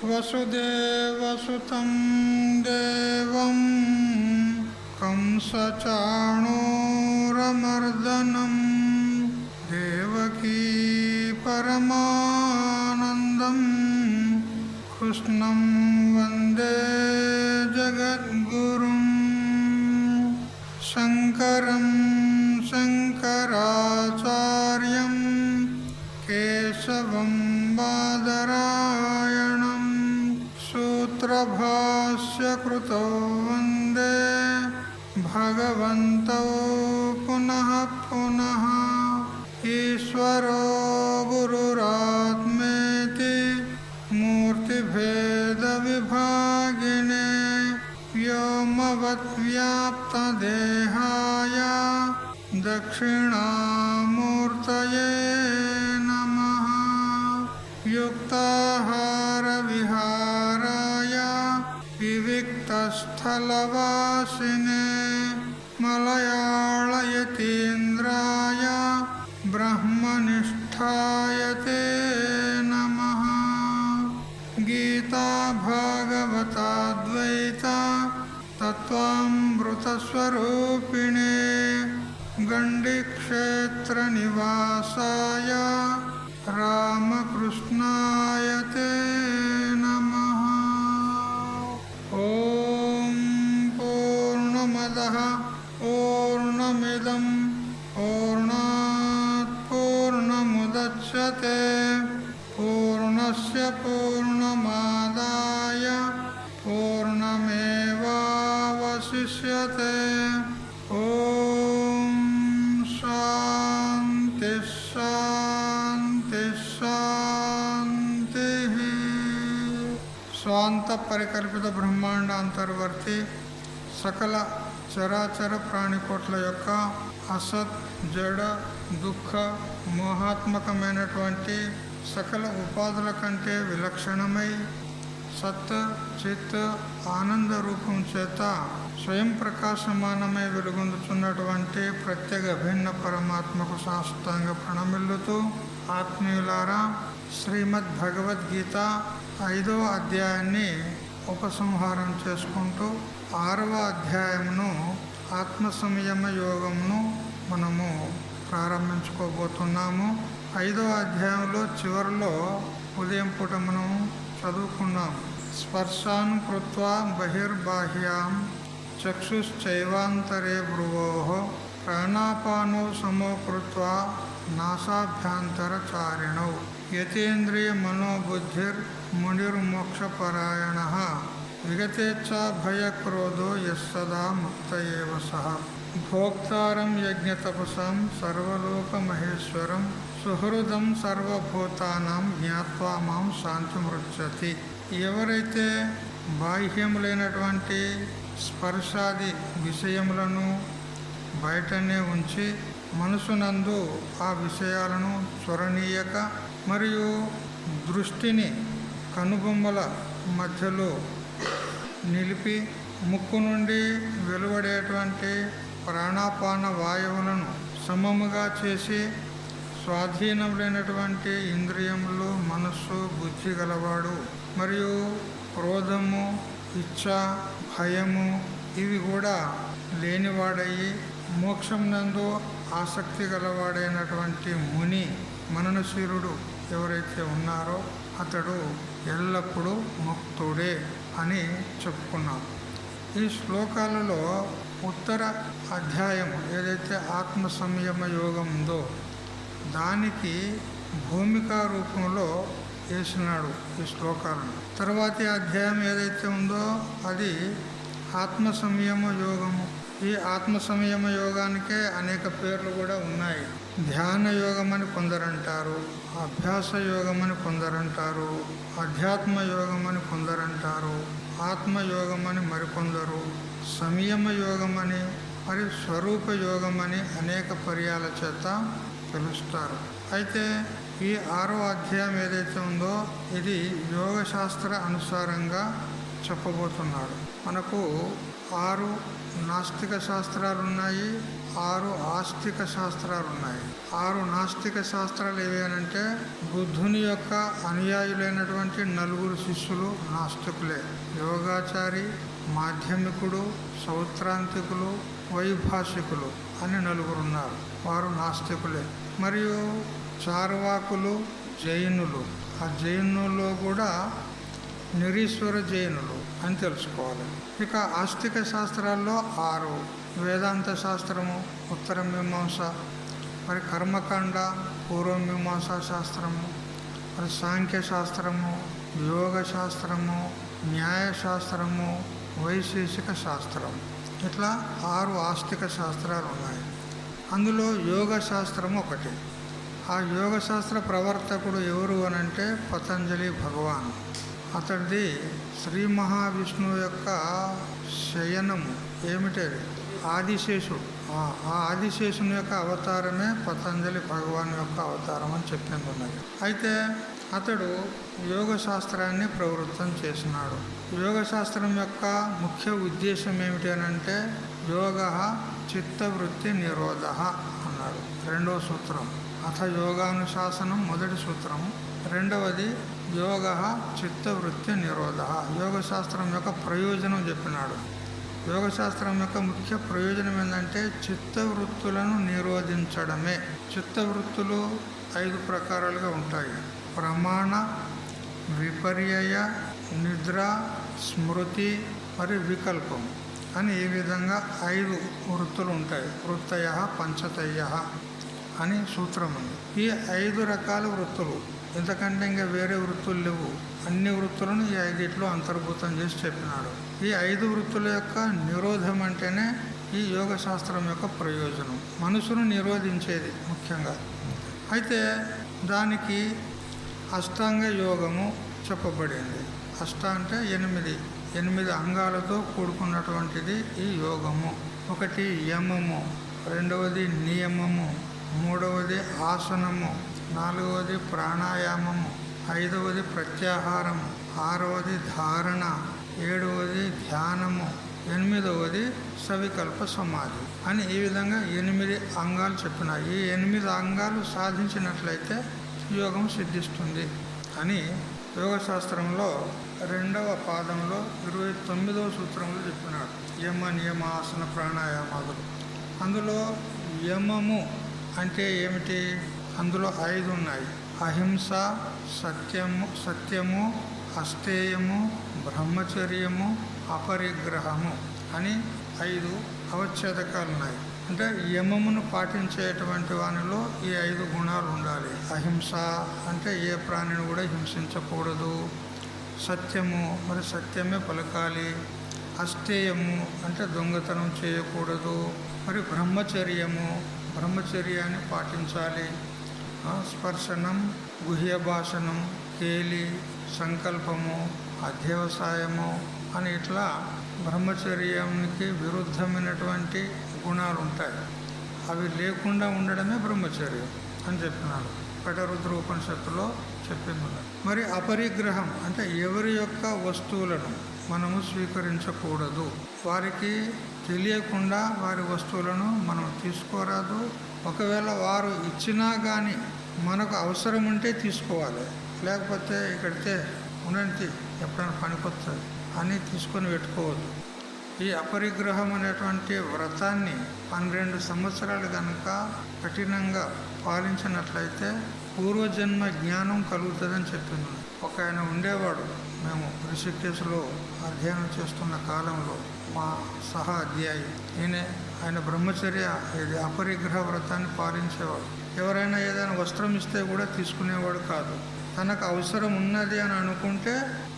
వసుదేవసుతం దేవం కంసచాణూరమర్దనం దేవకీ పరమానందం కృష్ణం వందే జగద్గురుం శంకరం శంకరాచార్యం కేశవం బాదరాయణం సూత్రభాష్యకృతో వందే భగవంతో పునః పునః ఈశ్వరో గురురాత్మేతి మూర్తిభేద విభాగినే వ్యోమవద్వ్యాప్తదేహాయ దక్షిణామూర్తయే నమః యుక్తాహార విహారాయ వివిక్తస్థలవాసినే మలయాళయతీంద్రాయ బ్రహ్మనిష్ఠాయతే నమః గీతా భాగవతాద్వైత తత్వామృతస్వరూపిణే గండిక్షేత్రనివాసాయ రామకృష్ణాయతే నమః. ఓం పూర్ణమదః పూర్ణమిదం పూర్ణాత్ పూర్ణముదచ్యతే పూర్ణస్య పూర్ణమాదాయ పూర్ణమేవావశిష్యతే. ఓం శాంతి శాంతి శాంతి. స్వాంత పరికల్పిత బ్రహ్మాండ అంతర్వర్తి సకల చరాచర ప్రాణికోట్ల యొక్క అసత్ జడ దుఃఖ మోహాత్మకమైనటువంటి సకల ఉపాధుల కంటే విలక్షణమై సత్ చిత్ ఆనంద రూపం చేత స్వయం ప్రకాశమానమై వెలుగొందుతున్నటువంటి ప్రత్యేక భిన్న పరమాత్మకు సాష్టాంగ ప్రణమిల్లుతూ ఆత్మీయులారా, శ్రీమద్ భగవద్గీత 5వ అధ్యాయాన్ని ఉపసంహారం చేసుకుంటూ 6వ అధ్యాయమును ఆత్మ సంయమ యోగమును మనము ప్రారంభించుకోబోతున్నాము. 5వ అధ్యాయంలో చివరిలో ఉదయం పూట మనం చదువుకున్నాం. స్పర్శాన్ కృత్వా బహిర్బాహ్యాం చక్షుశ్చైవాంతరే భ్రువోః ప్రాణాపానో సమో కృత్వా నాసాభ్యంతరచారిణౌ యతేంద్రియ మనోబుద్ధిర్ మునిర్మోక్షపరాయణః విగతేచ్ఛా భయక్రోధో యస్సదా ముక్త ఏవ సః భోక్తారం యజ్ఞతపసాం సర్వలోకమహేశ్వరం సుహృదం సర్వభూతానాం జ్ఞాత్వా మాం శాంతిమృచ్చతి. ఎవరైతే బాహ్యములైనటువంటి స్పర్శాది విషయములను బయటనే ఉంచి మనసునందు ఆ విషయాలను చొరనీయక మరియు దృష్టిని కనుబొమ్మల మధ్యలో నిలిపి ముక్కు నుండి వెలువడేటువంటి ప్రాణాపాన వాయువులను సమముగా చేసి స్వాధీనములైనటువంటి ఇంద్రియములు మనస్సు బుద్ధి గలవాడు మరియు క్రోధము ఇచ్ఛ భయము ఇవి కూడా లేనివాడయి మోక్షం నందు ఆసక్తి గలవాడైనటువంటి ముని మననశీరుడు ఎవరైతే ఉన్నారో అతడు ఎల్లప్పుడూ ముక్తుడే అని చెప్పుకున్నాం. ఈ శ్లోకాలలో ఉత్తర అధ్యాయం ఏదైతే ఆత్మ సంయమ యోగం ఉందో దానికి భూమికా రూపంలో వేసినాడు ఈ శ్లోకాలను. తర్వాతి అధ్యాయం ఏదైతే ఉందో అది ఆత్మ సంయమ యోగము. ఈ ఆత్మ సంయమ యోగానికే అనేక పేర్లు కూడా ఉన్నాయి. ధ్యాన యోగం అని కొందరంటారు, అభ్యాస యోగం అని కొందరంటారు, అధ్యాత్మ యోగం అని కొందరంటారు, ఆత్మయోగం అని మరికొందరు, సంయమ యోగం అని మరి స్వరూప యోగం అని అనేక పర్యాల చేత పిలుస్తారు. అయితే ఈ 6వ అధ్యాయం ఏదైతే ఉందో ఇది యోగశాస్త్ర అనుసారంగా చెప్పబోతున్నాడు. మనకు 6 నాస్తిక శాస్త్రాలు ఉన్నాయి, 6 ఆస్తిక శాస్త్రాలు ఉన్నాయి. 6 నాస్తిక శాస్త్రాలు ఏవేనంటే బుద్ధుని యొక్క అనుయాయులైనటువంటి 4 శిష్యులు నాస్తికులే. యోగాచారి, మాధ్యమికుడు, సౌత్రాంతికులు, వైభాషికులు అని 4 ఉన్నారు. వారు నాస్తికులే. మరియు చార్వాకులు, జైనులు. ఆ జైనుల్లో కూడా నిరీశ్వర జైనులు అని తెలుసుకోవాలి. ఇక ఆస్తిక శాస్త్రాల్లో 6: వేదాంత శాస్త్రము, ఉత్తర మీమాంస, మరి కర్మకాండ, పూర్వమీమాంసా శాస్త్రము, మరి సాంఖ్య శాస్త్రము, యోగ శాస్త్రము, న్యాయశాస్త్రము, వైశేషిక శాస్త్రం. ఇట్లా 6 ఆస్తిక శాస్త్రాలు ఉన్నాయి. అందులో యోగ శాస్త్రము ఒకటి. ఆ యోగ శాస్త్ర ప్రవర్తకుడు ఎవరు అనంటే పతంజలి భగవాన్. అతడిది శ్రీ మహావిష్ణువు యొక్క శయనము ఏమిటది? ఆదిశేషుడు. ఆ ఆదిశేషుని యొక్క అవతారమే పతంజలి భగవాన్ యొక్క అవతారం అని చెప్పింది ఉన్నది. అయితే అతడు యోగ శాస్త్రాన్ని ప్రవృత్తం చేసినాడు. యోగ శాస్త్రం యొక్క ముఖ్య ఉద్దేశం ఏమిటి అనంటే యోగ చిత్తవృత్తి నిరోధ అన్నాడు. 2వ సూత్రం. అథ యోగానుశాసనం మొదటి సూత్రము. 2వది యోగ చిత్తవృత్తి నిరోధ. యోగశాస్త్రం యొక్క ప్రయోజనం చెప్పినాడు. యోగశాస్త్రం యొక్క ముఖ్య ప్రయోజనం ఏంటంటే చిత్తవృత్తులను నిరోధించడమే. చిత్తవృత్తులు 5 ప్రకారాలుగా ఉంటాయి. ప్రమాణ, విపర్యయ, నిద్ర, స్మృతి, మరి వికల్పం అని ఈ విధంగా 5 వృత్తులు ఉంటాయి. వృత్తయ పంచతయ అని సూత్రం ఉంది. ఈ 5 రకాల వృత్తులు, ఎందుకంటే ఇంకా వేరే వృత్తులు లేవు. అన్ని వృత్తులను ఈ 5 అంతర్భూతం చేసి చెప్పినాడు. ఈ 5 వృత్తుల యొక్క నిరోధం అంటేనే ఈ యోగ శాస్త్రం యొక్క ప్రయోజనం. మనసును నిరోధించేది ముఖ్యంగా. అయితే దానికి అష్టాంగ యోగము చెప్పబడింది. అష్ట అంటే 8 అంగాలతో కూడుకున్నటువంటిది ఈ యోగము. 1 యమము, 2వది నియమము, 3వది ఆసనము, 4వది ప్రాణాయామము, 5వది ప్రత్యాహారము, 6వది ధారణ, 7వది ధ్యానము, 8వది సవికల్ప సమాధి అని ఈ విధంగా 8 అంగాలు చెప్పినాయి. ఈ 8 అంగాలు సాధించినట్లయితే యోగం సిద్ధిస్తుంది అని యోగశాస్త్రంలో 2వ పాదంలో 29వ సూత్రంలో చెప్పినాడు. యమ నియమ ఆసన ప్రాణాయామాదులు. అందులో యమము అంటే ఏమిటి? అందులో 5 ఉన్నాయి. అహింస, సత్యము, అస్తేయము, బ్రహ్మచర్యము, అపరిగ్రహము అని 5 అవచ్ఛేదకాలు ఉన్నాయి. అంటే యమమును పాటించేటువంటి వానిలో ఈ 5 గుణాలు ఉండాలి. అహింస అంటే ఏ ప్రాణిని కూడా హింసించకూడదు. సత్యము, మరి సత్యమే పలకాలి. అస్తేయము అంటే దొంగతనం చేయకూడదు. మరి బ్రహ్మచర్యాన్ని పాటించాలి. స్పర్శనం, గుహ్య భాషణం, కేలి, సంకల్పము, అధ్యవసాయము అని ఇట్లా బ్రహ్మచర్యానికి విరుద్ధమైనటువంటి గుణాలు ఉంటాయి. అవి లేకుండా ఉండడమే బ్రహ్మచర్యం అని చెప్పినాడు. కఠరుద్ర ఉపనిషత్తులో చెప్పింది. మరి అపరిగ్రహం అంటే ఎవరి యొక్క వస్తువులను మనము స్వీకరించకూడదు. వారికి తెలియకుండా వారి వస్తువులను మనం తీసుకోరాదు. ఒకవేళ వారు ఇచ్చినా కానీ మనకు అవసరం ఉంటే తీసుకోవాలి. లేకపోతే ఇక్కడితే ఉండండి ఎప్పుడైనా పనికొస్తుంది అని తీసుకొని పెట్టుకోవద్దు. ఈ అపరిగ్రహం అనేటువంటి వ్రతాన్ని 12 సంవత్సరాలు కనుక కఠినంగా పాలించినట్లయితే పూర్వజన్మ జ్ఞానం కలుగుతుందని చెప్పింది. ఒక ఆయన ఉండేవాడు. మేము ఋషికేశులో అధ్యయనం చేస్తున్న కాలంలో మా సహా అధ్యాయి ఆయన బ్రహ్మచర్య ఇది అపరిగ్రహ వ్రతాన్ని పాలించేవాడు. ఎవరైనా ఏదైనా వస్త్రం ఇస్తే కూడా తీసుకునేవాడు కాదు. తనకు అవసరం ఉన్నది అని అనుకుంటే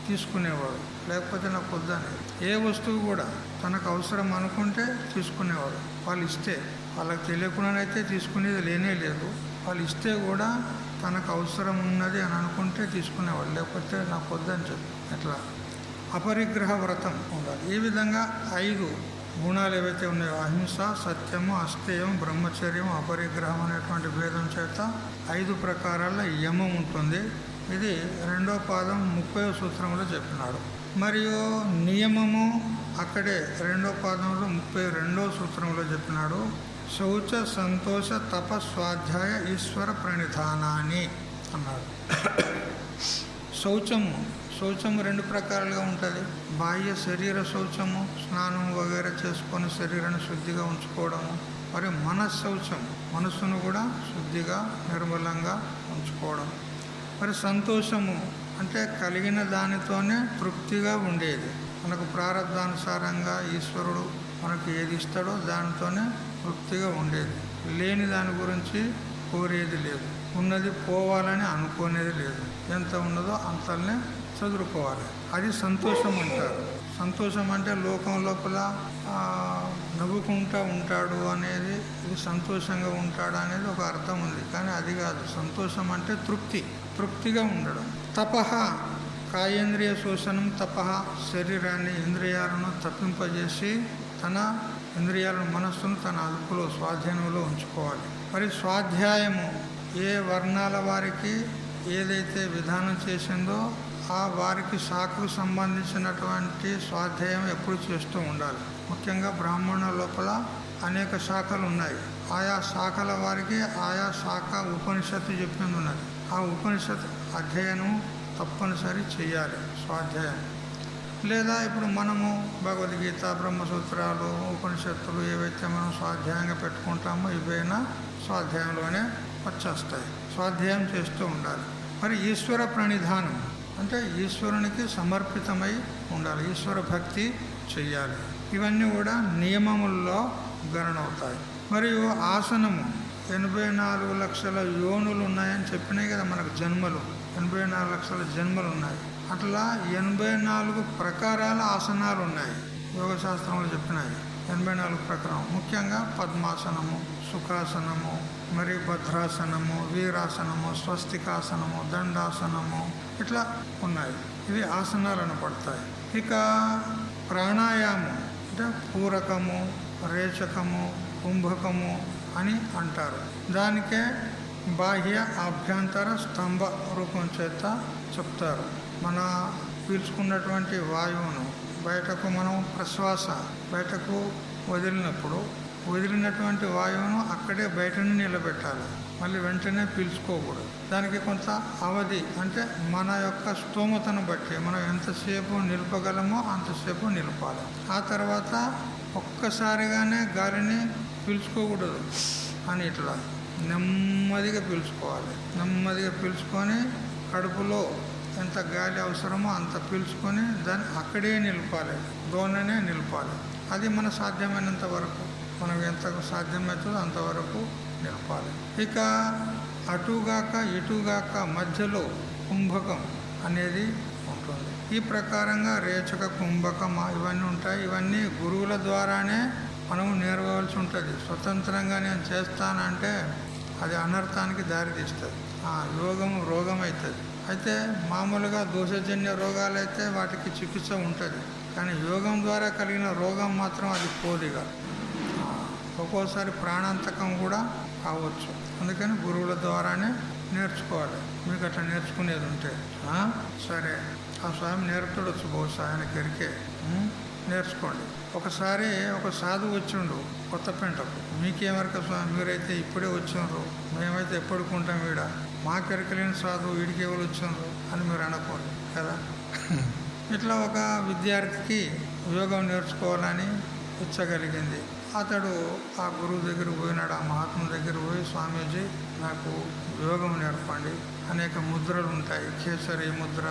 తీసుకునేవాడు, లేకపోతే నాకు వద్దని. ఏ వస్తువు కూడా తనకు అవసరం అనుకుంటే తీసుకునేవాడు. వాళ్ళు ఇస్తే, వాళ్ళకి తెలియకుండానైతే తీసుకునేది లేనే లేదు. వాళ్ళు ఇస్తే కూడా తనకు అవసరం ఉన్నది అని అనుకుంటే తీసుకునేవాడు, లేకపోతే నాకు వద్దని చెప్పి. అట్లా అపరిగ్రహ వ్రతం ఉండాలి. ఈ విధంగా 5 గుణాలు ఏవైతే ఉన్నాయో అహింస, సత్యము, అస్తేయం, బ్రహ్మచర్యం, అపరిగ్రహం అనేటువంటి భేదం చేత 5 ప్రకారాల యమం ఉంటుంది. ఇది 2వ పాదం 30వ సూత్రంలో చెప్పినాడు. మరియు నియమము అక్కడే 2వ పాదంలో 32వ సూత్రంలో చెప్పినాడు. శౌచ సంతోష తప స్వాధ్యాయ ఈశ్వర ప్రణిధానాన్ని అన్నాడు. శౌచము 2 ప్రకారాలుగా ఉంటుంది. బాహ్య శరీర శౌచము, స్నానం వగైరా చేసుకొని శరీరాన్ని శుద్ధిగా ఉంచుకోవడము. మరి మనశ్శౌచం, మనస్సును కూడా శుద్ధిగా నిర్మలంగా ఉంచుకోవడం. మరి సంతోషము అంటే కలిగిన దానితోనే తృప్తిగా ఉండేది. మనకు ప్రారంధానుసారంగా ఈశ్వరుడు మనకు ఏది ఇస్తాడో దానితోనే తృప్తిగా ఉండేది. లేని దాని గురించి కోరేది లేదు, ఉన్నది పోవాలని అనుకునేది లేదు. ఎంత ఉన్నదో అంతనే చదువుకోవాలి. అది సంతోషం అంటారు. సంతోషం అంటే లోకం లోపల నవ్వుకుంటూ ఉంటాడు అనేది, ఇది సంతోషంగా ఉంటాడు అనేది ఒక అర్థం ఉంది. కానీ అది కాదు. సంతోషం అంటే తృప్తిగా ఉండడం. తపహ కాయేంద్రియ శోషణం. తపహ శరీరాన్ని, ఇంద్రియాలను తప్పింపజేసి తన ఇంద్రియాలను, మనస్సును తన అదుపులో, స్వాధీనంలో ఉంచుకోవాలి. మరి స్వాధ్యాయము ఏ వర్ణాల వారికి ఏదైతే విధానం చేసిందో ఆ వారికి శాఖకు సంబంధించినటువంటి స్వాధ్యాయం ఎప్పుడు చేస్తూ ఉండాలి. ముఖ్యంగా బ్రాహ్మణ లోపల అనేక శాఖలు ఉన్నాయి. ఆయా శాఖల వారికి ఆయా శాఖ ఉపనిషత్తు చెప్పింది ఉన్నది. ఆ ఉపనిషత్ అధ్యయనం తప్పనిసరి చేయాలి, స్వాధ్యాయం. లేదా ఇప్పుడు మనము భగవద్గీత, బ్రహ్మసూత్రాలు, ఉపనిషత్తులు ఏవైతే మనం స్వాధ్యాయంగా పెట్టుకుంటామో ఇవైనా స్వాధ్యాయంలోనే వచ్చేస్తాయి. స్వాధ్యాయం చేస్తూ ఉండాలి. మరి ఈశ్వర ప్రణిధానం అంటే ఈశ్వరునికి సమర్పితమై ఉండాలి, ఈశ్వర భక్తి చెయ్యాలి. ఇవన్నీ కూడా నియమముల్లో గణనవుతాయి. మరియు ఆసనము 84 లక్షల యోనులు ఉన్నాయని చెప్పినాయి కదా మనకు. జన్మలు 84 లక్షల జన్మలు ఉన్నాయి. అట్లా 84 ప్రకారాల ఆసనాలు ఉన్నాయి. యోగశాస్త్రంలో చెప్పినాయి 84 ప్రకారం. ముఖ్యంగా పద్మాసనము, సుఖాసనము, మరి భద్రాసనము, వీరాసనము, స్వస్తికాసనము, దండాసనము, ఇట్లా ఉన్నాయి. ఇవి ఆసనాలు అనపడతాయి. ఇక ప్రాణాయామం అంటే పూరకము, రేచకము, కుంభకము అని అంటారు. దానికే బాహ్య ఆభ్యంతర స్తంభ రూపం చేత చెప్తారు. మన పీల్చుకున్నటువంటి వాయువును బయటకు మనం ప్రశ్వాస బయటకు వదిలినటువంటి వాయువును అక్కడే బయటనే నిలబెట్టాలి. మళ్ళీ వెంటనే పీల్చుకోకూడదు. దానికి కొంత అవధి, అంటే మన యొక్క స్తోమతను బట్టి మనం ఎంతసేపు నిలపగలమో అంతసేపు నిలపాలి. ఆ తర్వాత ఒక్కసారిగానే గాలిని పీల్చుకోకూడదు అని ఇట్లా నెమ్మదిగా పీల్చుకోవాలి. నెమ్మదిగా పీల్చుకొని కడుపులో ఎంత గాలి అవసరమో అంత పీల్చుకొని దాన్ని అక్కడే నిలపాలి, దోణనే నిలపాలి. అది మన సాధ్యమైనంత వరకు, మనకు ఎంత సాధ్యమవుతుందో అంతవరకు నిలపాలి. ఇక అటుగాక ఇటుగాక మధ్యలో కుంభకం అనేది ఉంటుంది. ఈ ప్రకారంగా రేచక, కుంభకం ఇవన్నీ ఉంటాయి. ఇవన్నీ గురువుల ద్వారానే మనము నేర్వవలసి ఉంటుంది. స్వతంత్రంగా నేను చేస్తానంటే అది అనర్థానికి దారితీస్తుంది. రోగం అవుతుంది. అయితే మామూలుగా దోషజన్య రోగాలు అయితే వాటికి చికిత్స ఉంటుంది. కానీ యోగం ద్వారా కలిగిన రోగం మాత్రం అది పోదిగా, ఒక్కోసారి ప్రాణాంతకం కూడా కావచ్చు. అందుకని గురువుల ద్వారానే నేర్చుకోవాలి. మీకు అట్లా నేర్చుకునేది ఉంటే సరే, ఆ స్వామి నేర్పడవచ్చు, బహుశా ఆయనకి ఎరికే, నేర్చుకోండి. ఒకసారి ఒక సాధువు వచ్చిండు కొత్తపేంటకు. మీకేమరక స్వామి, మీరైతే ఇప్పుడే వచ్చిండ్రు, మేమైతే ఎప్పటికుంటాం ఈడ, మాకెరకలేని సాధువు వీడికి ఎవరు వచ్చిండ్రు అని మీరు అనుకోండి కదా. ఇట్లా ఒక విద్యార్థికి యోగం నేర్చుకోవాలని ఇచ్చగలిగింది. అతడు ఆ గురువు దగ్గర పోయినాడు, ఆ మహాత్ముల దగ్గర పోయి, స్వామీజీ నాకు యోగం నేర్పండి, అనేక ముద్రలు ఉంటాయి, కేసరి ముద్ర,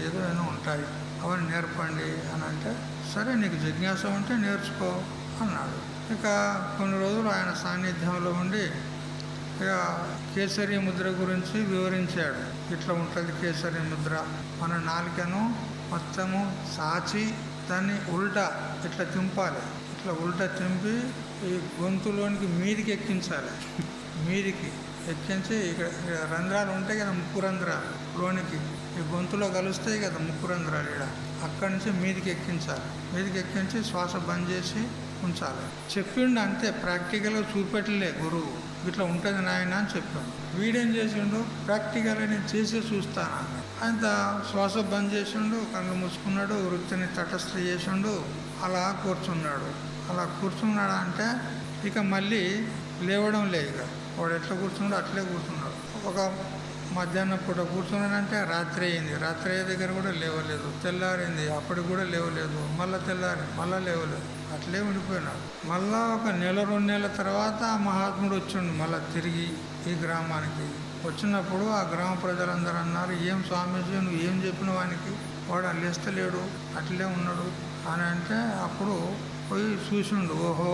ఏదో ఏదో ఉంటాయి, అవన్నీ నేర్పండి అని అంటే, సరే నీకు జిజ్ఞాస ఉంటే నేర్చుకో అన్నాడు. ఇక కొన్ని రోజులు ఆయన సాన్నిధ్యంలో ఉండి ఇక కేసరి ముద్ర గురించి వివరించాడు. ఇట్లా ఉంటుంది కేసరి ముద్ర. మన నాలుకను మొత్తము సాచి దాన్ని ఉల్టా ఇట్లా తింపాలి. ఇట్లా ఉల్టా తింపి ఈ గొంతులోనికి మీదికి ఎక్కించాలి. మీదికి ఎక్కించి ఇక్కడ రంధ్రాలు ఉంటాయి కదా, ముక్కు రంధ్రాలు లోనికి ఈ గొంతులో కలుస్తాయి కదా ముక్కు రంధ్రాలు, ఇక్కడ అక్కడి నుంచి మీదికి ఎక్కించాలి. మీదికి ఎక్కించి శ్వాస బంద్ చేసి ఉంచాలి. చెప్పిండు అంతే, ప్రాక్టికల్గా చూపెట్టలే గురువు. ఇట్లా ఉంటుంది నాయన అని చెప్పాడు. వీడేం చేసిండు, ప్రాక్టికల్గా నేను చేసే చూస్తాను. ఆయన శ్వాస బంద్ చేసిండు, కళ్ళు మూసుకున్నాడు, వృత్తిని తటస్థ చేసిండు, అలా కూర్చున్నాడు. అలా కూర్చున్నాడు అంటే ఇక మళ్ళీ లేవడం లేదు. ఇక వాడు ఎట్లా కూర్చున్నాడు అట్లే కూర్చున్నాడు. ఒక మధ్యాహ్నం పూట కూర్చున్నాడంటే రాత్రి అయింది, రాత్రి అయ్యే దగ్గర కూడా లేవలేదు. తెల్లారింది, అప్పటికి కూడా లేవలేదు. మళ్ళీ తెల్లారి మళ్ళీ లేవలేదు, అట్లే ఉండిపోయినాడు. మళ్ళా ఒక నెల 2 నెలల తర్వాత ఆ మహాత్ముడు వచ్చిండు మళ్ళీ తిరిగి ఈ గ్రామానికి. వచ్చినప్పుడు ఆ గ్రామ ప్రజలందరూ అన్నారు, ఏం స్వామీజీ నువ్వు ఏం చెప్పిన వానికి, వాడు లేస్తలేడు, అట్లే ఉన్నాడు అని అంటే అప్పుడు పోయి చూసిండు. ఓహో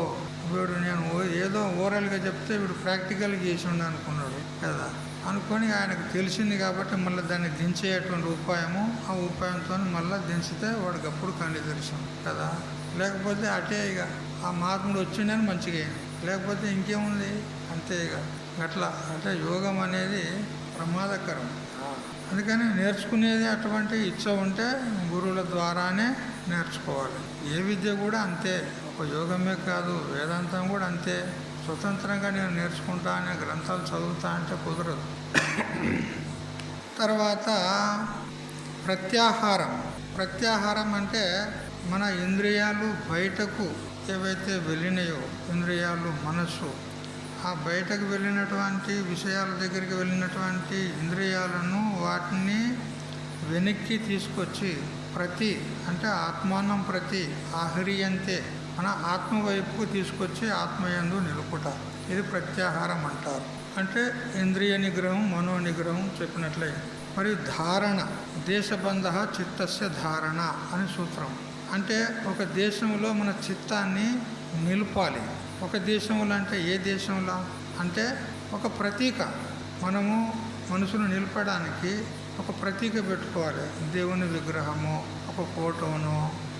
వీడు నేను ఏదో ఓరల్గా చెప్తే వీడు ప్రాక్టికల్గా చేసిండు అనుకున్నాడు కదా. అనుకొని ఆయనకు తెలిసింది కాబట్టి మళ్ళీ దాన్ని దించేటువంటి ఉపాయము, ఆ ఉపాయంతో మళ్ళీ దించితే వాడికి అప్పుడు కళ్ళు తెలిసింది కదా. లేకపోతే అటే ఇక ఆ మహాత్ముడు వచ్చిండని మంచిగా అయింది, లేకపోతే ఇంకేముంది అంతే. ఇక అట్లా అంటే యోగం అనేది ప్రమాదకరం. అందుకని నేర్చుకునేది అటువంటి ఇచ్చ ఉంటే గురువుల ద్వారానే నేర్చుకోవాలి. ఏ విద్య కూడా అంతే, ఒక యోగమే కాదు, వేదాంతం కూడా అంతే. స్వతంత్రంగా నేను నేర్చుకుంటా అనే గ్రంథాలు చదువుతా అంటే కుదరదు. తర్వాత ప్రత్యాహారం. ప్రత్యాహారం అంటే మన ఇంద్రియాలు బయటకు ఏవైతే వెళ్ళినాయో, ఇంద్రియాలు మనస్సు, ఆ బయటకు వెళ్ళినటువంటి విషయాల దగ్గరికి వెళ్ళినటువంటి ఇంద్రియాలను వాటిని వెనక్కి తీసుకొచ్చి ప్రతి అంటే ఆత్మానం ప్రతి ఆహ్రియంతే మన ఆత్మ వైపుకు తీసుకొచ్చి ఆత్మయందు నిలుపుట, ఇది ప్రత్యాహారం అంటారు. అంటే ఇంద్రియ నిగ్రహం, మనో నిగ్రహం చెప్పినట్లే. మరియు ధారణ, దేశబంధ చిత్తస్య ధారణ అని సూత్రం. అంటే ఒక దేశంలో మన చిత్తాన్ని నిలుపాలి. ఒక దేశంలో అంటే ఏ దేశంలో అంటే ఒక ప్రతీక, మనము మనసును నిలపడానికి ఒక ప్రతీక పెట్టుకోవాలి. దేవుని విగ్రహము, ఒక ఫోటోను,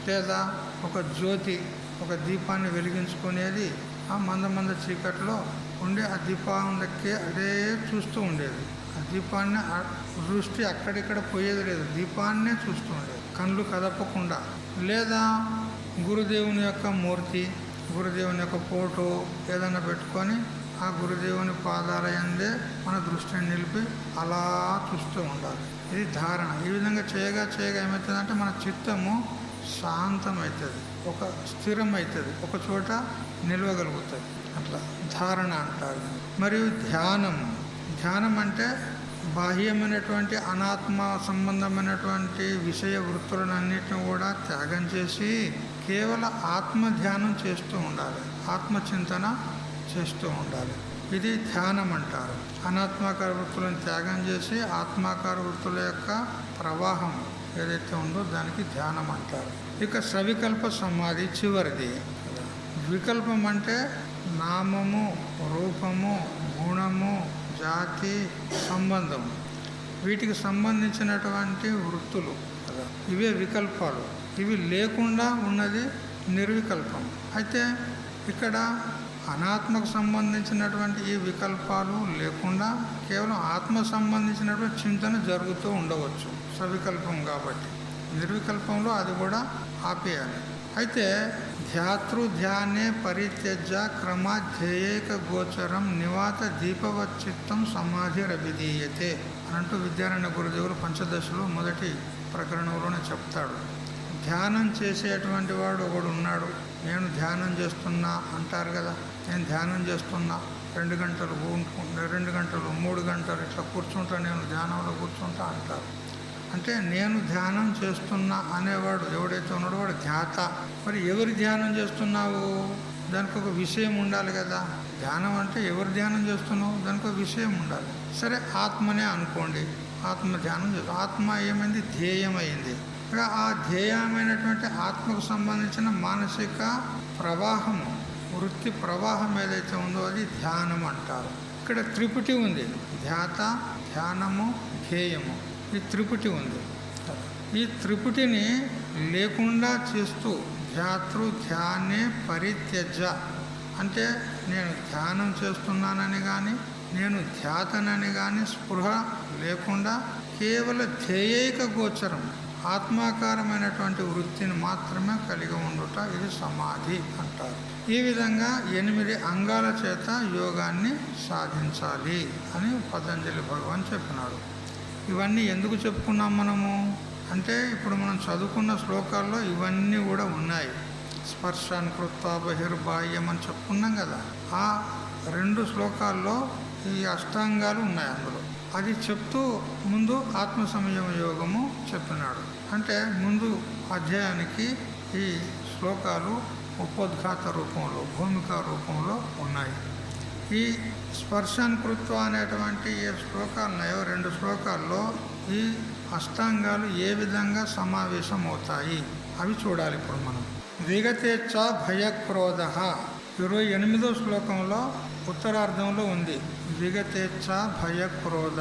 లేదా ఒక జ్యోతి, ఒక దీపాన్ని వెలిగించుకునేది ఆ మంద చీకట్లో ఉండి ఆ దీపానికి అదే చూస్తూ ఉండేది. ఆ దీపాన్ని దృష్టి అక్కడిక్కడ పోయేది లేదు, దీపాన్నే చూస్తూ ఉండేది, కళ్ళు కదపకుండా. లేదా గురుదేవుని యొక్క మూర్తి, గురుదేవుని యొక్క ఫోటో ఏదైనా పెట్టుకొని ఆ గురుదేవుని పాదాల యందే మన దృష్టిని నిలిపి అలా చూస్తూ ఉండాలి. ఇది ధారణ. ఈ విధంగా చేయగా ఏమవుతుందంటే మన చిత్తము శాంతమవుతుంది, ఒక స్థిరమవుతుంది, ఒక చోట నిలవగలుగుతుంది. అట్లా ధారణ అంటారు. మరియు ధ్యానం. ధ్యానం అంటే బాహ్యమైనటువంటి అనాత్మ సంబంధమైనటువంటి విషయ వృత్తులన్నింటినీ కూడా త్యాగం చేసి కేవలం ఆత్మ ధ్యానం చేస్తూ ఉండాలి, ఆత్మచింతన చేస్తూ ఉండాలి. ఇది ధ్యానం అంటారు. అనాత్మాకార వృత్తులను త్యాగం చేసి ఆత్మాకార వృత్తుల యొక్క ప్రవాహం ఏదైతే ఉందో దానికి ధ్యానం అంటారు. ఇక సవికల్ప సమాధి చివరిది. వికల్పం అంటే నామము, రూపము, గుణము, జాతి, సంబంధం, వీటికి సంబంధించినటువంటి వృత్తులు కదా, ఇవే వికల్పాలు. ఇవి లేకుండా ఉన్నది నిర్వికల్పం. అయితే ఇక్కడ అనాత్మకు సంబంధించినటువంటి ఈ వికల్పాలు లేకుండా కేవలం ఆత్మ సంబంధించినటువంటి చింతన జరుగుతూ ఉండవచ్చు సవికల్పం కాబట్టి. నిర్వికల్పంలో అది కూడా ఆపేయాలి. అయితే ధ్యాతృధ్యానే పరిత్యజ్య క్రమాధ్యేయక గోచరం నివాత దీపవచ్చిత్తం సమాధిరభిధీయతే అంటూ విద్యారణ్య గురుదేవులు పంచదశలో మొదటి ప్రకరణంలోనే చెప్తాడు. ధ్యానం చేసేటువంటి వాడు ఒకడు ఉన్నాడు. నేను ధ్యానం చేస్తున్నా అంటారు కదా, నేను ధ్యానం చేస్తున్నా 2 గంటలు 2 గంటలు 3 గంటలు ఇట్లా కూర్చుంటా, నేను ధ్యానంలో కూర్చుంటా అంటారు. అంటే నేను ధ్యానం చేస్తున్నా అనేవాడు ఎవడైతే ఉన్నాడో వాడు ధ్యాత. మరి ఎవరు ధ్యానం చేస్తున్నావు, దానికి ఒక విషయం ఉండాలి కదా. ధ్యానం అంటే ఎవరు ధ్యానం చేస్తున్నావు, దానికి ఒక విషయం ఉండాలి. సరే ఆత్మనే అనుకోండి, ఆత్మ ధ్యానం చేస్తాం. ఆత్మ ఏమైంది, ధ్యేయమైంది. ఆ ధ్యేయమైనటువంటి ఆత్మకు సంబంధించిన మానసిక ప్రవాహము, వృత్తి ప్రవాహం ఏదైతే ఉందో అది ధ్యానం అంటారు. ఇక్కడ త్రిపుటి ఉంది, ధ్యాత, ధ్యానము, ధ్యేయము, ఈ త్రిపుటి ఉంది. ఈ త్రిపుటిని లేకుండా చేస్తూ ధ్యాతృధ్యానే పరిత్యజ్య అంటే నేను ధ్యానం చేస్తున్నానని కానీ నేను ధ్యాతనని కానీ స్పృహ లేకుండా కేవల ధ్యేయైక గోచరం ఆత్మాకారమైనటువంటి వృత్తిని మాత్రమే కలిగి ఉండుట, ఇది సమాధి అంటారు. ఈ విధంగా 8 అంగాల చేత యోగాన్ని సాధించాలి అని పతంజలి భగవాన్ చెప్పినాడు. ఇవన్నీ ఎందుకు చెప్పుకున్నాం మనము అంటే ఇప్పుడు మనం చదువుకున్న శ్లోకాల్లో ఇవన్నీ కూడా ఉన్నాయి. స్పర్శాన్ కృత్వా బహిర్బాహ్యం అని చెప్పుకున్నాం కదా. ఆ 2 శ్లోకాల్లో ఈ అష్టాంగాలు ఉన్నాయి. అందులో అది చెప్తూ ముందు ఆత్మ సంయమ యోగము చెప్పినాడు. అంటే ముందు అధ్యాయానికి ఈ శ్లోకాలు ఉపోద్ఘాత రూపంలో, భూమికా రూపంలో ఉన్నాయి. ఈ స్పర్శన్ కృత్వ అనేటువంటి ఏ శ్లోకాలు ఉన్నాయో 2 శ్లోకాల్లో ఈ అష్టాంగాలు ఏ విధంగా సమావేశం అవుతాయి అవి చూడాలి ఇప్పుడు మనం. విగతేచ్ఛ భయక్రోధ 28వ శ్లోకంలో ఉత్తరార్ధంలో ఉంది. విగతేచ్ఛ భయక్రోధ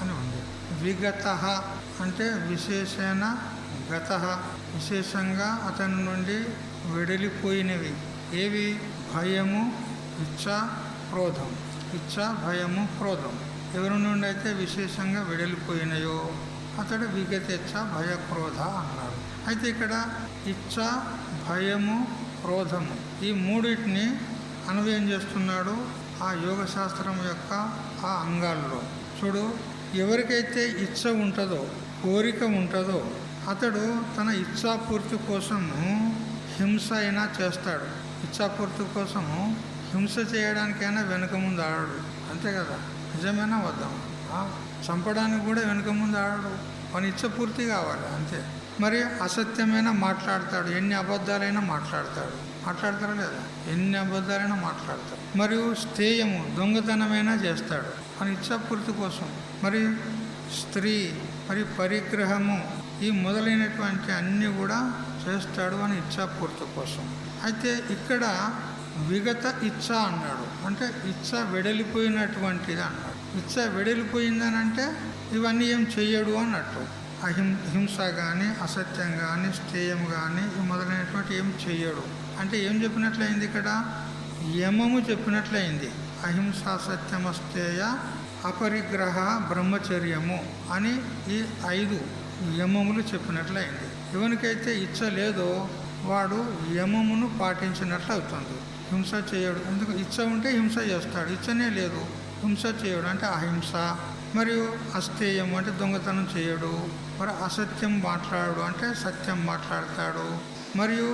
అని ఉంది. విగత అంటే విశేషణ గత, విశేషంగా అతని నుండి వెడలిపోయినవి. ఏవి? భయము, ఇచ్ఛ, క్రోధం. ఇచ్ఛ, భయము, క్రోధం ఎవరి నుండి అయితే విశేషంగా వెడలిపోయినాయో అతడు విగతేచ్ఛ భయక్రోధ అన్నాడు. అయితే ఇక్కడ ఇచ్ఛ, భయము, క్రోధము ఈ మూడింటిని అన్వయం చేస్తున్నాడు ఆ యోగ శాస్త్రం యొక్క ఆ అంగాల్లో. చూడు, ఎవరికైతే ఇచ్ఛ ఉంటుందో, కోరిక ఉంటుందో అతడు తన ఇచ్ఛాపూర్తి కోసము హింస అయినా చేస్తాడు. ఇచ్ఛాపూర్తి కోసము హింస చేయడానికైనా వెనుక ముందు ఆడడు. అంతే కదా? నిజమేనా వద్దాం? చంపడానికి కూడా వెనుక ముందు ఆడడు. మన ఇచ్ఛ పూర్తి కావాలి అంతే. మరి అసత్యమైనా మాట్లాడతాడు, ఎన్ని అబద్ధాలైనా మాట్లాడతాడు. మాట్లాడతారా లేదా? ఎన్ని అబద్ధాలైనా మాట్లాడతాడు. మరియు స్థేయము, దొంగతనమైనా చేస్తాడు మన ఇచ్ఛాపూర్తి కోసం. మరి స్త్రీ, మరి పరిగ్రహము ఈ మొదలైనటువంటి అన్నీ కూడా చేస్తాడు అని ఇచ్ఛాపూర్తి కోసం. అయితే ఇక్కడ విగత ఇచ్ఛ అన్నాడు. అంటే ఇచ్ఛ వెడలిపోయినటువంటిది అన్నాడు. ఇచ్ఛ వెడలిపోయిందని అంటే ఇవన్నీ ఏం చెయ్యడు అన్నట్టు. హింస కానీ, అసత్యం కానీ, స్థేయం కానీ ఈ మొదలైనటువంటి ఏం చెయ్యడు. అంటే ఏం చెప్పినట్లయింది ఇక్కడ? యమము చెప్పినట్లయింది. అహింస, సత్యమస్తేయ, అపరిగ్రహ, బ్రహ్మచర్యము అని ఈ 5 యమములు చెప్పినట్లయింది. ఎవరికైతే ఇచ్ఛ లేదో వాడు యమమును పాటించినట్లు అవుతుంది. హింస చేయడు. ఎందుకు? ఇచ్ఛ ఉంటే హింస చేస్తాడు. ఇచ్ఛనే లేదు, హింస చేయడు అంటే అహింస. మరియు అస్థేయం అంటే దొంగతనం చేయడు. మరి అసత్యం మాట్లాడు అంటే సత్యం మాట్లాడతాడు. మరియు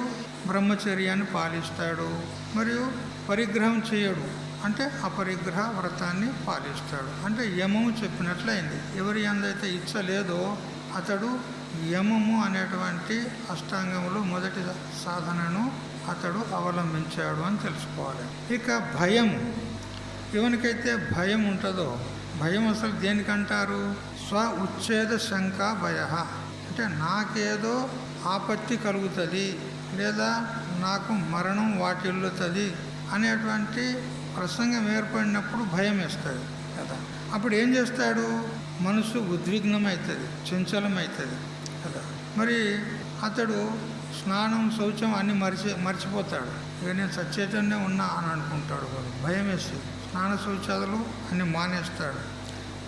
బ్రహ్మచర్యాన్ని పాలిస్తాడు. మరియు పరిగ్రహం చేయడు అంటే అపరిగ్రహ వ్రతాన్ని పాలిస్తాడు. అంటే యమము చెప్పినట్లయింది. ఎవరి యందైతే ఇచ్ఛ లేదో అతడు యమము అనేటువంటి అష్టాంగంలో మొదటి సాధనను అతడు అవలంబించాడు అని తెలుసుకోవాలి. ఇక భయము, ఎవరికైతే భయం ఉంటుందో, భయం అసలు దేనికంటారు? స్వ ఉచ్ఛేద శంక భయ. అంటే నాకేదో ఆపత్తి కలుగుతుంది లేదా నాకు మరణం వాటిల్లుతుంది అనేటువంటి ప్రసంగం ఏర్పడినప్పుడు భయం వేస్తుంది కదా. అప్పుడు ఏం చేస్తాడు? మనసు ఉద్విగ్నమవుతుంది, చంచలమవుతుంది కదా. మరి అతడు స్నానం, శౌచం అన్నీ మర్చిపోతాడు. ఇక నేను సచేతనే ఉన్నా అని అనుకుంటాడు. భయం వేసి స్నాన శౌచాదులు అన్నీ మానేస్తాడు.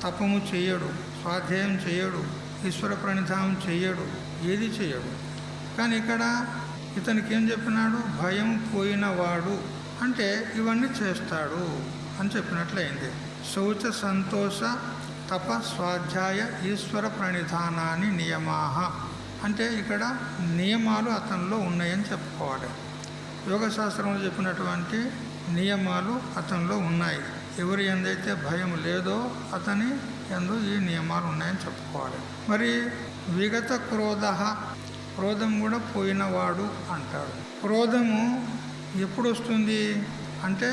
తపము చెయ్యడు, స్వాధ్యాయం చెయ్యడు, ఈశ్వర ప్రణిధానం చెయ్యడు, ఏది చెయ్యడు. కానీ ఇక్కడ ఇతనికి ఏం చెప్పినాడు? భయం పోయినవాడు అంటే ఇవన్నీ చేస్తాడు అని చెప్పినట్లయింది. శౌచ, సంతోష, తప, స్వాధ్యాయ, ఈశ్వర ప్రణిధానాన్ని నియమాహ అంటే ఇక్కడ నియమాలు అతనిలో ఉన్నాయని చెప్పుకోవాలి. యోగశాస్త్రంలో చెప్పినటువంటి నియమాలు అతనిలో ఉన్నాయి. ఎవరి ఎందైతే భయం లేదో అతని యందు ఈ నియమాలు ఉన్నాయని చెప్పుకోవాలి. మరి విగత క్రోధ, క్రోధం కూడా పోయినవాడు అంటాడు. క్రోధము ఎప్పుడు వస్తుంది అంటే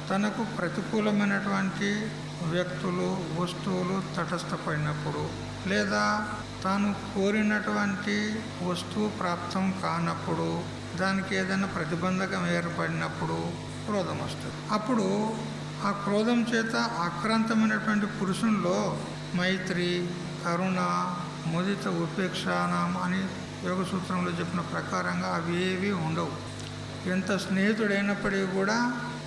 తనకు ప్రతికూలమైనటువంటి వ్యక్తులు, వస్తువులు తటస్థపడినప్పుడు, లేదా తాను కోరినటువంటి వస్తువు ప్రాప్తం కానప్పుడు, దానికి ఏదైనా ప్రతిబంధకం ఏర్పడినప్పుడు క్రోధం వస్తుంది. అప్పుడు ఆ క్రోధం చేత ఆక్రాంతమైనటువంటి పురుషుల్లో మైత్రి, కరుణ, ముదిత, ఉపేక్షానం అని యోగ సూత్రంలో చెప్పిన ప్రకారంగా అవి ఏవి ఉండవు. ఎంత స్నేహితుడైనప్పటికీ కూడా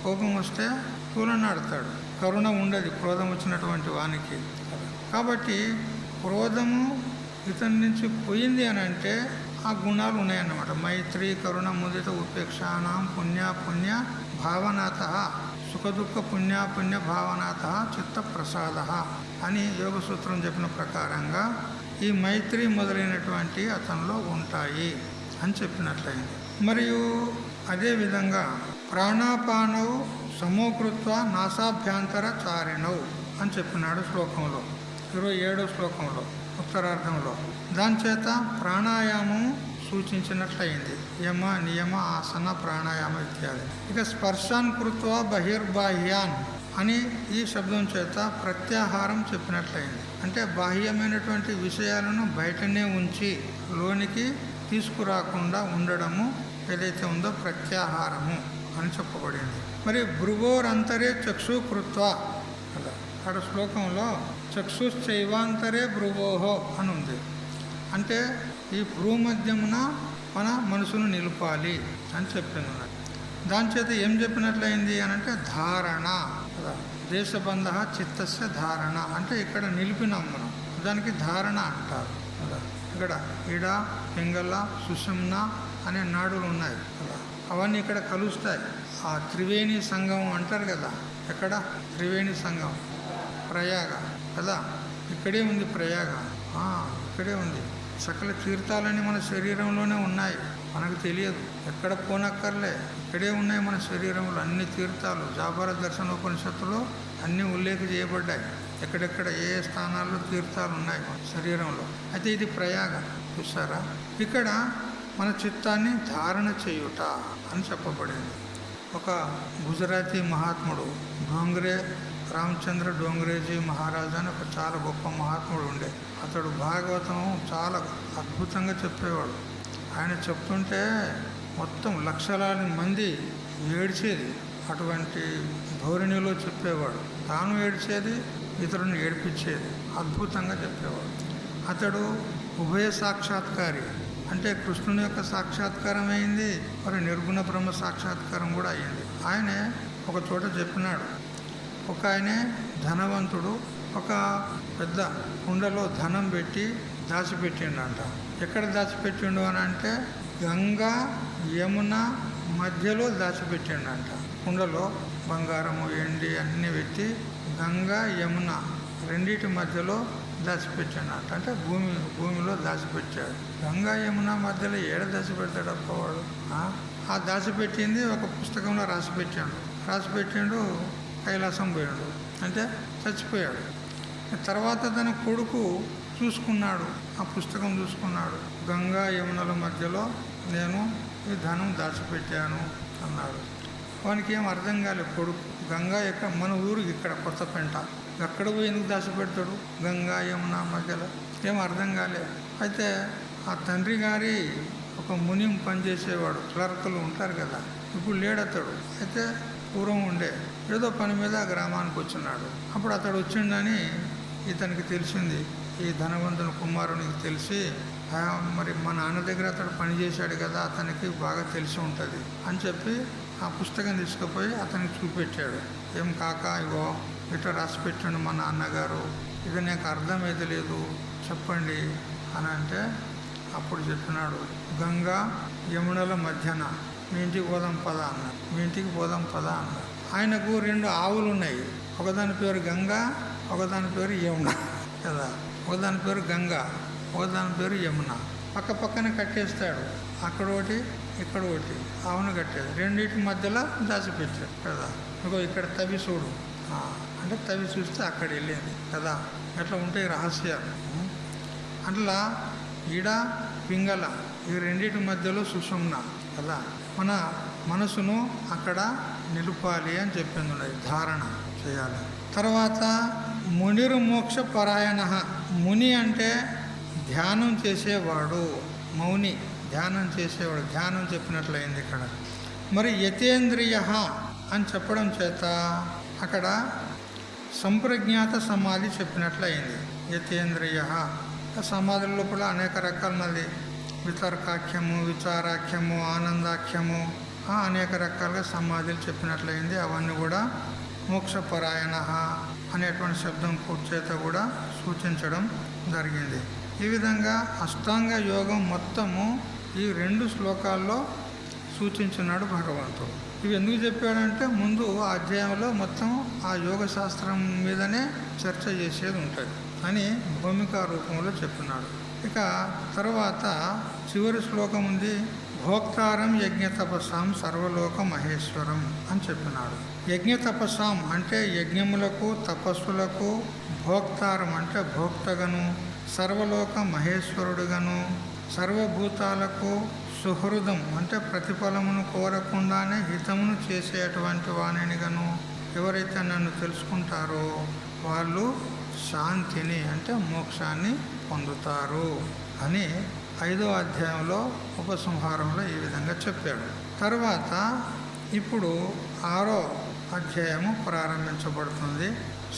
కోపం వస్తే తూలనాడతాడు. కరుణ ఉండదు క్రోధం వచ్చినటువంటి వానికి. కాబట్టి క్రోధము ఇతని నుంచి పోయింది అని అంటే ఆ గుణాలు ఉన్నాయన్నమాట. మైత్రి, కరుణ, ముదిత, ఉపేక్షానం, పుణ్య భావనాత, సుఖదుఃఖ పుణ్య భావనాత చిత్త ప్రసాద. అని యోగ సూత్రం చెప్పిన ప్రకారంగా ఈ మైత్రి మొదలైనటువంటి అతనిలో ఉంటాయి అని చెప్పినట్లయింది. మరియు అదేవిధంగా ప్రాణాపానవు సమోకృత్వ నాసాభ్యంతర చారిణవు అని చెప్పినాడు శ్లోకంలో, 27వ శ్లోకంలో ఉత్తరార్థంలో. దాని చేత ప్రాణాయామం సూచించినట్లయింది. యమ నియమ ఆసన ప్రాణాయామ ఇత్యాది. ఇక స్పర్శాన్ కృత్వ బహిర్బాహ్యాన్ అని ఈ శబ్దం చేత ప్రత్యాహారం చెప్పినట్లయింది. అంటే బాహ్యమైనటువంటి విషయాలను బయటనే ఉంచి లోనికి తీసుకురాకుండా ఉండడము ఏదైతే ఉందో ప్రత్యాహారము అని చెప్పబడింది. మరి భృగోరంతరే చక్షు కృత్వ అలా అక్కడ శ్లోకంలో చక్షుశ్చైవాంతరే భృగోహో అని ఉంది. అంటే ఈ భ్రూమధ్యమున మన మనసును నిలుపాలి అని చెప్పింది. దాని చేత ఏం చెప్పినట్లయింది అని అంటే ధారణ కదా. దేశబంధ చిత్తస్య ధారణ అంటే ఇక్కడ నిలిపినాం మనం, దానికి ధారణ అంటారు కదా. ఇక్కడ ఇడ పింగళ సుషుమ్న అనే నాడులు ఉన్నాయి కదా, అవన్నీ ఇక్కడ కలుస్తాయి. ఆ త్రివేణి సంఘం అంటారు కదా, ఎక్కడ త్రివేణి సంఘం ప్రయాగ కదా, ఇక్కడే ఉంది ప్రయాగ, ఇక్కడే ఉంది. సకల తీర్థాలన్నీ మన శరీరంలోనే ఉన్నాయి, మనకు తెలియదు, ఎక్కడ పోనక్కర్లే, ఇక్కడే ఉన్నాయి మన శరీరంలో అన్ని తీర్థాలు. జాబార దర్శనోపనిషత్తులో అన్నీ ఉల్లేఖ చేయబడ్డాయి, ఎక్కడెక్కడ ఏ స్థానాల్లో తీర్థాలు ఉన్నాయి మన శరీరంలో. అయితే ఇది ప్రయాగ చూసారా. ఇక్కడ మన చిత్తాన్ని ధారణ చేయుట అని చెప్పబడింది. ఒక గుజరాతీ మహాత్ముడు డోంగ్రే రామచంద్ర డోంగ్రేజీ మహారాజు అని ఒక చాలా గొప్ప మహాత్ముడు ఉండే. అతడు భాగవతం చాలా అద్భుతంగా చెప్పేవాడు. ఆయన చెప్తుంటే మొత్తం లక్షలాది మంది ఏడ్చేది, అటువంటి ధోరణిలో చెప్పేవాడు. తాను ఏడ్చేది, ఇతరులను ఏడిపించేది, అద్భుతంగా చెప్పేవాడు. అతడు ఉభయ సాక్షాత్కారి, అంటే కృష్ణుని యొక్క సాక్షాత్కారం అయింది, మరి నిర్గుణ బ్రహ్మ సాక్షాత్కారం కూడా అయింది. ఆయనే ఒక చోట చెప్పినాడు, ఒక ఆయనే ధనవంతుడు ఒక పెద్ద కుండలో ధనం పెట్టి దాచిపెట్టిండంట. ఎక్కడ దాచిపెట్టిండు అని అంటే గంగా యమున మధ్యలో దాచిపెట్టిండంట. కుండలో బంగారము ఎండి అన్నీ పెట్టి గంగా యమున రెండింటి మధ్యలో దాచిపెట్టిండంట. అంటే భూమిలో దాచిపెట్టాడు. గంగా యమున మధ్యలో ఏడ దాచిపెడతాడు అప్పవాడు. ఆ దాచిపెట్టింది ఒక పుస్తకంలో రాసిపెట్టిండు. కైలాసం పోయాడు, అంటే చచ్చిపోయాడు. తర్వాత తన కొడుకు చూసుకున్నాడు, ఆ పుస్తకం చూసుకున్నాడు. గంగా యమునల మధ్యలో నేను ఈ ధనం దాచిపెట్టాను అన్నాడు. వానికి ఏం అర్థం కాలేదు. కొడుకు గంగా ఎక్కడ, మన ఊరు ఇక్కడ కొత్తపేంట, అక్కడ పోయి ఎందుకు దాచిపెడతాడు గంగా యమున మధ్యలో, ఏం అర్థం కాలేదు. అయితే ఆ తండ్రి గారి ఒక మునిం పనిచేసేవాడు, క్లర్కులు ఉంటారు కదా, ఇప్పుడు లేడతాడు. అయితే పూర్వం ఉండే ఏదో పని మీద ఆ గ్రామానికి వచ్చినాడు. అప్పుడు అతడు వచ్చిండని ఇతనికి తెలిసింది, ఈ ధనవంతుని కుమారునికి తెలిసి, మరి మా నాన్న దగ్గర అతడు పనిచేశాడు కదా, అతనికి బాగా తెలిసి ఉంటుంది అని చెప్పి ఆ పుస్తకం తీసుకుపోయి అతనికి చూపెట్టాడు. ఏం కాక ఇగో ఇట్లా రాసి పెట్టాడు మా నాన్నగారు, ఇది నాకు అర్థమైతే లేదు చెప్పండి అని అంటే అప్పుడు చెప్పినాడు, గంగా యమునల మధ్యన మీ ఇంటికి పోదాం పద అన్నాడు. మీ ఇంటికి పోదాం పద అన్నాడు. ఆయనకు 2 ఆవులు ఉన్నాయి, ఒకదాని పేరు గంగా, ఒకదాని పేరు యమున కదా. ఒకదాని పేరు గంగా, ఒకదాని పేరు యమున. పక్క పక్కన కట్టేస్తాడు, అక్కడ ఒకటి ఇక్కడ ఒకటి ఆవును కట్టేది, రెండింటి మధ్యలో దాచిపెట్టాడు కదా. ఇంకో ఇక్కడ తవి చూడు అంటే తవి చూస్తే అక్కడ వెళ్ళింది కదా. అట్లా ఉంటాయి రహస్యాలు. అట్లా ఈడ పింగళ, ఈ రెండింటి మధ్యలో సుషుమ్న కదా. మన మనసును అక్కడ నిలుపాలి అని చెప్పింది, ధారణ చేయాలి. తర్వాత మునిరు మోక్ష పరాయణ. ముని అంటే ధ్యానం చేసేవాడు, మౌని ధ్యానం చేసేవాడు, ధ్యానం చెప్పినట్లయింది ఇక్కడ. మరి యతేంద్రియ అని చెప్పడం చేత అక్కడ సంప్రజ్ఞాత సమాధి చెప్పినట్లయింది. యతేంద్రియ సమాధుల లోపల అనేక రకాలున్నది, వితర్కాఖ్యము, విచారాఖ్యము, ఆనందాఖ్యము, అనేక రకాలుగా సమాధులు చెప్పినట్లయింది. అవన్నీ కూడా మోక్షపరాయణ అనేటువంటి శబ్దం చేత కూడా సూచించడం జరిగింది. ఈ విధంగా అష్టాంగ యోగం మొత్తము ఈ 2 శ్లోకాల్లో సూచించినాడు భగవంతుడు. ఇవి ఎందుకు చెప్పాడంటే ముందు ఆ అధ్యాయంలో మొత్తం ఆ యోగ శాస్త్రం మీదనే చర్చ చేసేది ఉంటుంది అని భూమికా రూపంలో చెప్పినాడు. ఇక తర్వాత చివరి శ్లోకం ఉంది, భోక్తారం యజ్ఞ తపస్సాం సర్వలోక మహేశ్వరం అని చెప్పినాడు. యజ్ఞ తపస్సాం అంటే యజ్ఞములకు తపస్సులకు, భోక్తారం అంటే భోక్తగను, సర్వలోక మహేశ్వరుడుగను, సర్వభూతాలకు సుహృదం అంటే ప్రతిఫలమును కోరకుండానే హితమును చేసేటువంటి వాణినిగను, ఎవరైతే నన్ను తెలుసుకుంటారో వాళ్ళు శాంతిని అంటే మోక్షాన్ని పొందుతారు అని 5వ అధ్యాయంలో ఉపసంహారంలో ఈ విధంగా చెప్పాడు. తర్వాత ఇప్పుడు 6వ అధ్యాయము ప్రారంభించబడుతుంది.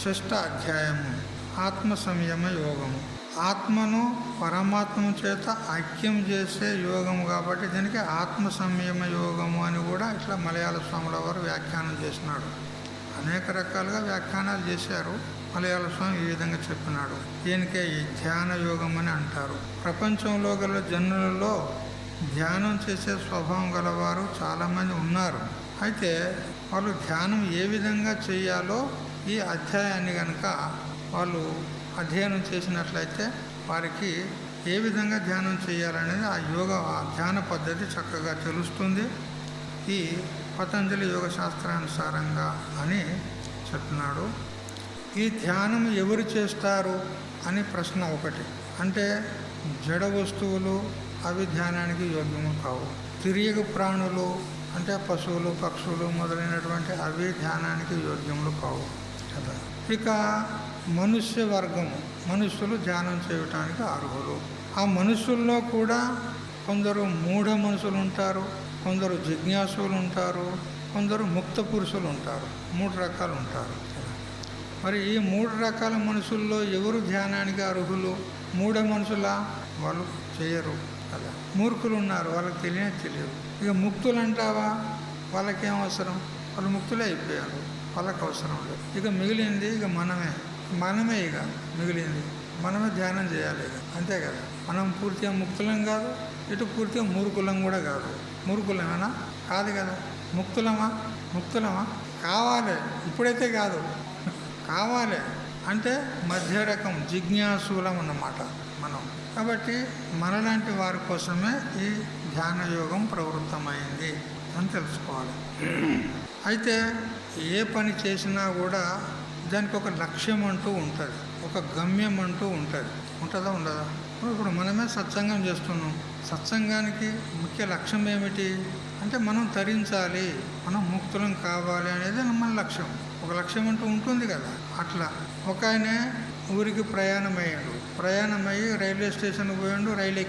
6వ అధ్యాయము ఆత్మ సంయమ యోగము. ఆత్మను పరమాత్మ చేత ఐక్యం చేసే యోగము కాబట్టి దీనికి ఆత్మ సంయమ యోగము అని కూడా ఇట్లా మలయాళ స్వాముల వారు వ్యాఖ్యానం చేసినాడు. అనేక రకాలుగా వ్యాఖ్యానాలు చేశారు. మలయాళ స్వామి ఈ విధంగా చెప్పినాడు. దీనికే ఈ ధ్యాన యోగం అని అంటారు. ప్రపంచంలో గల జనులలో ధ్యానం చేసే స్వభావం గలవారు చాలామంది ఉన్నారు. అయితే వాళ్ళు ధ్యానం ఏ విధంగా చేయాలో ఈ అధ్యాయాన్ని కనుక వాళ్ళు అధ్యయనం చేసినట్లయితే వారికి ఏ విధంగా ధ్యానం చేయాలనేది ఆ ధ్యాన పద్ధతి చక్కగా తెలుస్తుంది. ఈ పతంజలి యోగ శాస్త్రానుసారంగా అని చెప్పినాడు. ఈ ధ్యానం ఎవరు చేస్తారు అని ప్రశ్న ఒకటి. అంటే జడ వస్తువులు అవి ధ్యానానికి యోగ్యము కావు. తిరియగు ప్రాణులు అంటే పశువులు పక్షులు మొదలైనటువంటి అవి ధ్యానానికి యోగ్యములు కావు కదా. ఇక మనుష్య వర్గము, మనుష్యులు ధ్యానం చేయటానికి అర్హులు. ఆ మనుష్యుల్లో కూడా కొందరు మూఢ మనుషులు ఉంటారు, కొందరు జిజ్ఞాసులు ఉంటారు, కొందరు ముక్త పురుషులు ఉంటారు. 3 రకాలు ఉంటారు. మరి ఈ 3 రకాల మనుషుల్లో ఎవరు ధ్యానానికి అర్హులు? మూఢ మనుషుల వాళ్ళు చేయరు కదా. మూర్ఖులు ఉన్నారు, వాళ్ళకి తెలియదు. ఇక ముక్తులు అంటావా, వాళ్ళకేం అవసరం, వాళ్ళు ముక్తులే అయిపోయారు, వాళ్ళకి అవసరం లేదు. ఇక మిగిలింది ఇక మనమే ఇక మిగిలింది మనమే ధ్యానం చేయాలి ఇక, అంతే కదా. మనం పూర్తిగా ముక్తులం కాదు, ఇటు పూర్తిగా మూర్ఖులం కూడా కాదు. మూర్ఖులమేనా? కాదు కదా. ముక్తులమా కావాలి, ఇప్పుడైతే కాదు, కావాలి అంటే మధ్య రకం జిజ్ఞాసులం అన్నమాట మనం. కాబట్టి మనలాంటి వారి కోసమే ఈ ధ్యాన యోగం ప్రవృత్తమైంది అని తెలుసుకోవాలి. అయితే ఏ పని చేసినా కూడా దానికి ఒక లక్ష్యం అంటూ ఉంటుంది, ఒక గమ్యం అంటూ ఉంటుంది. ఉంటుందా ఉండదా? ఇప్పుడు మనమే సత్సంగం చేస్తున్నాం. సత్సంగానికి ముఖ్య లక్ష్యం ఏమిటి అంటే మనం తరించాలి, మనం ముక్తులం కావాలి అనేది మన లక్ష్యం. ఒక లక్ష్యం అంటూ ఉంటుంది కదా. అట్లా ఒక ఆయన ఊరికి ప్రయాణమయ్యి రైల్వే స్టేషన్కి పోయాడు, రైలు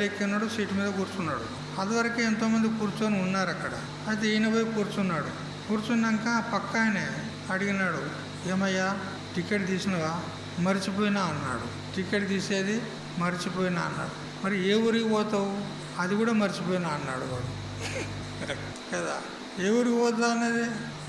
ఎక్కినాడు, సీటు మీద కూర్చున్నాడు. అదివరకు ఎంతోమంది కూర్చొని ఉన్నారు అక్కడ. అయితే ఈయన పోయి కూర్చున్నాక పక్క ఆయన అడిగినాడు, ఏమయ్యా టికెట్ తీసినవా? మర్చిపోయినా అన్నాడు. టికెట్ తీసేది మర్చిపోయినా అన్నాడు. మరి ఏ ఊరికి పోతావు? అది కూడా మర్చిపోయినా అన్నాడు వాడు కదా. ఏ ఊరికి పోతా అనేది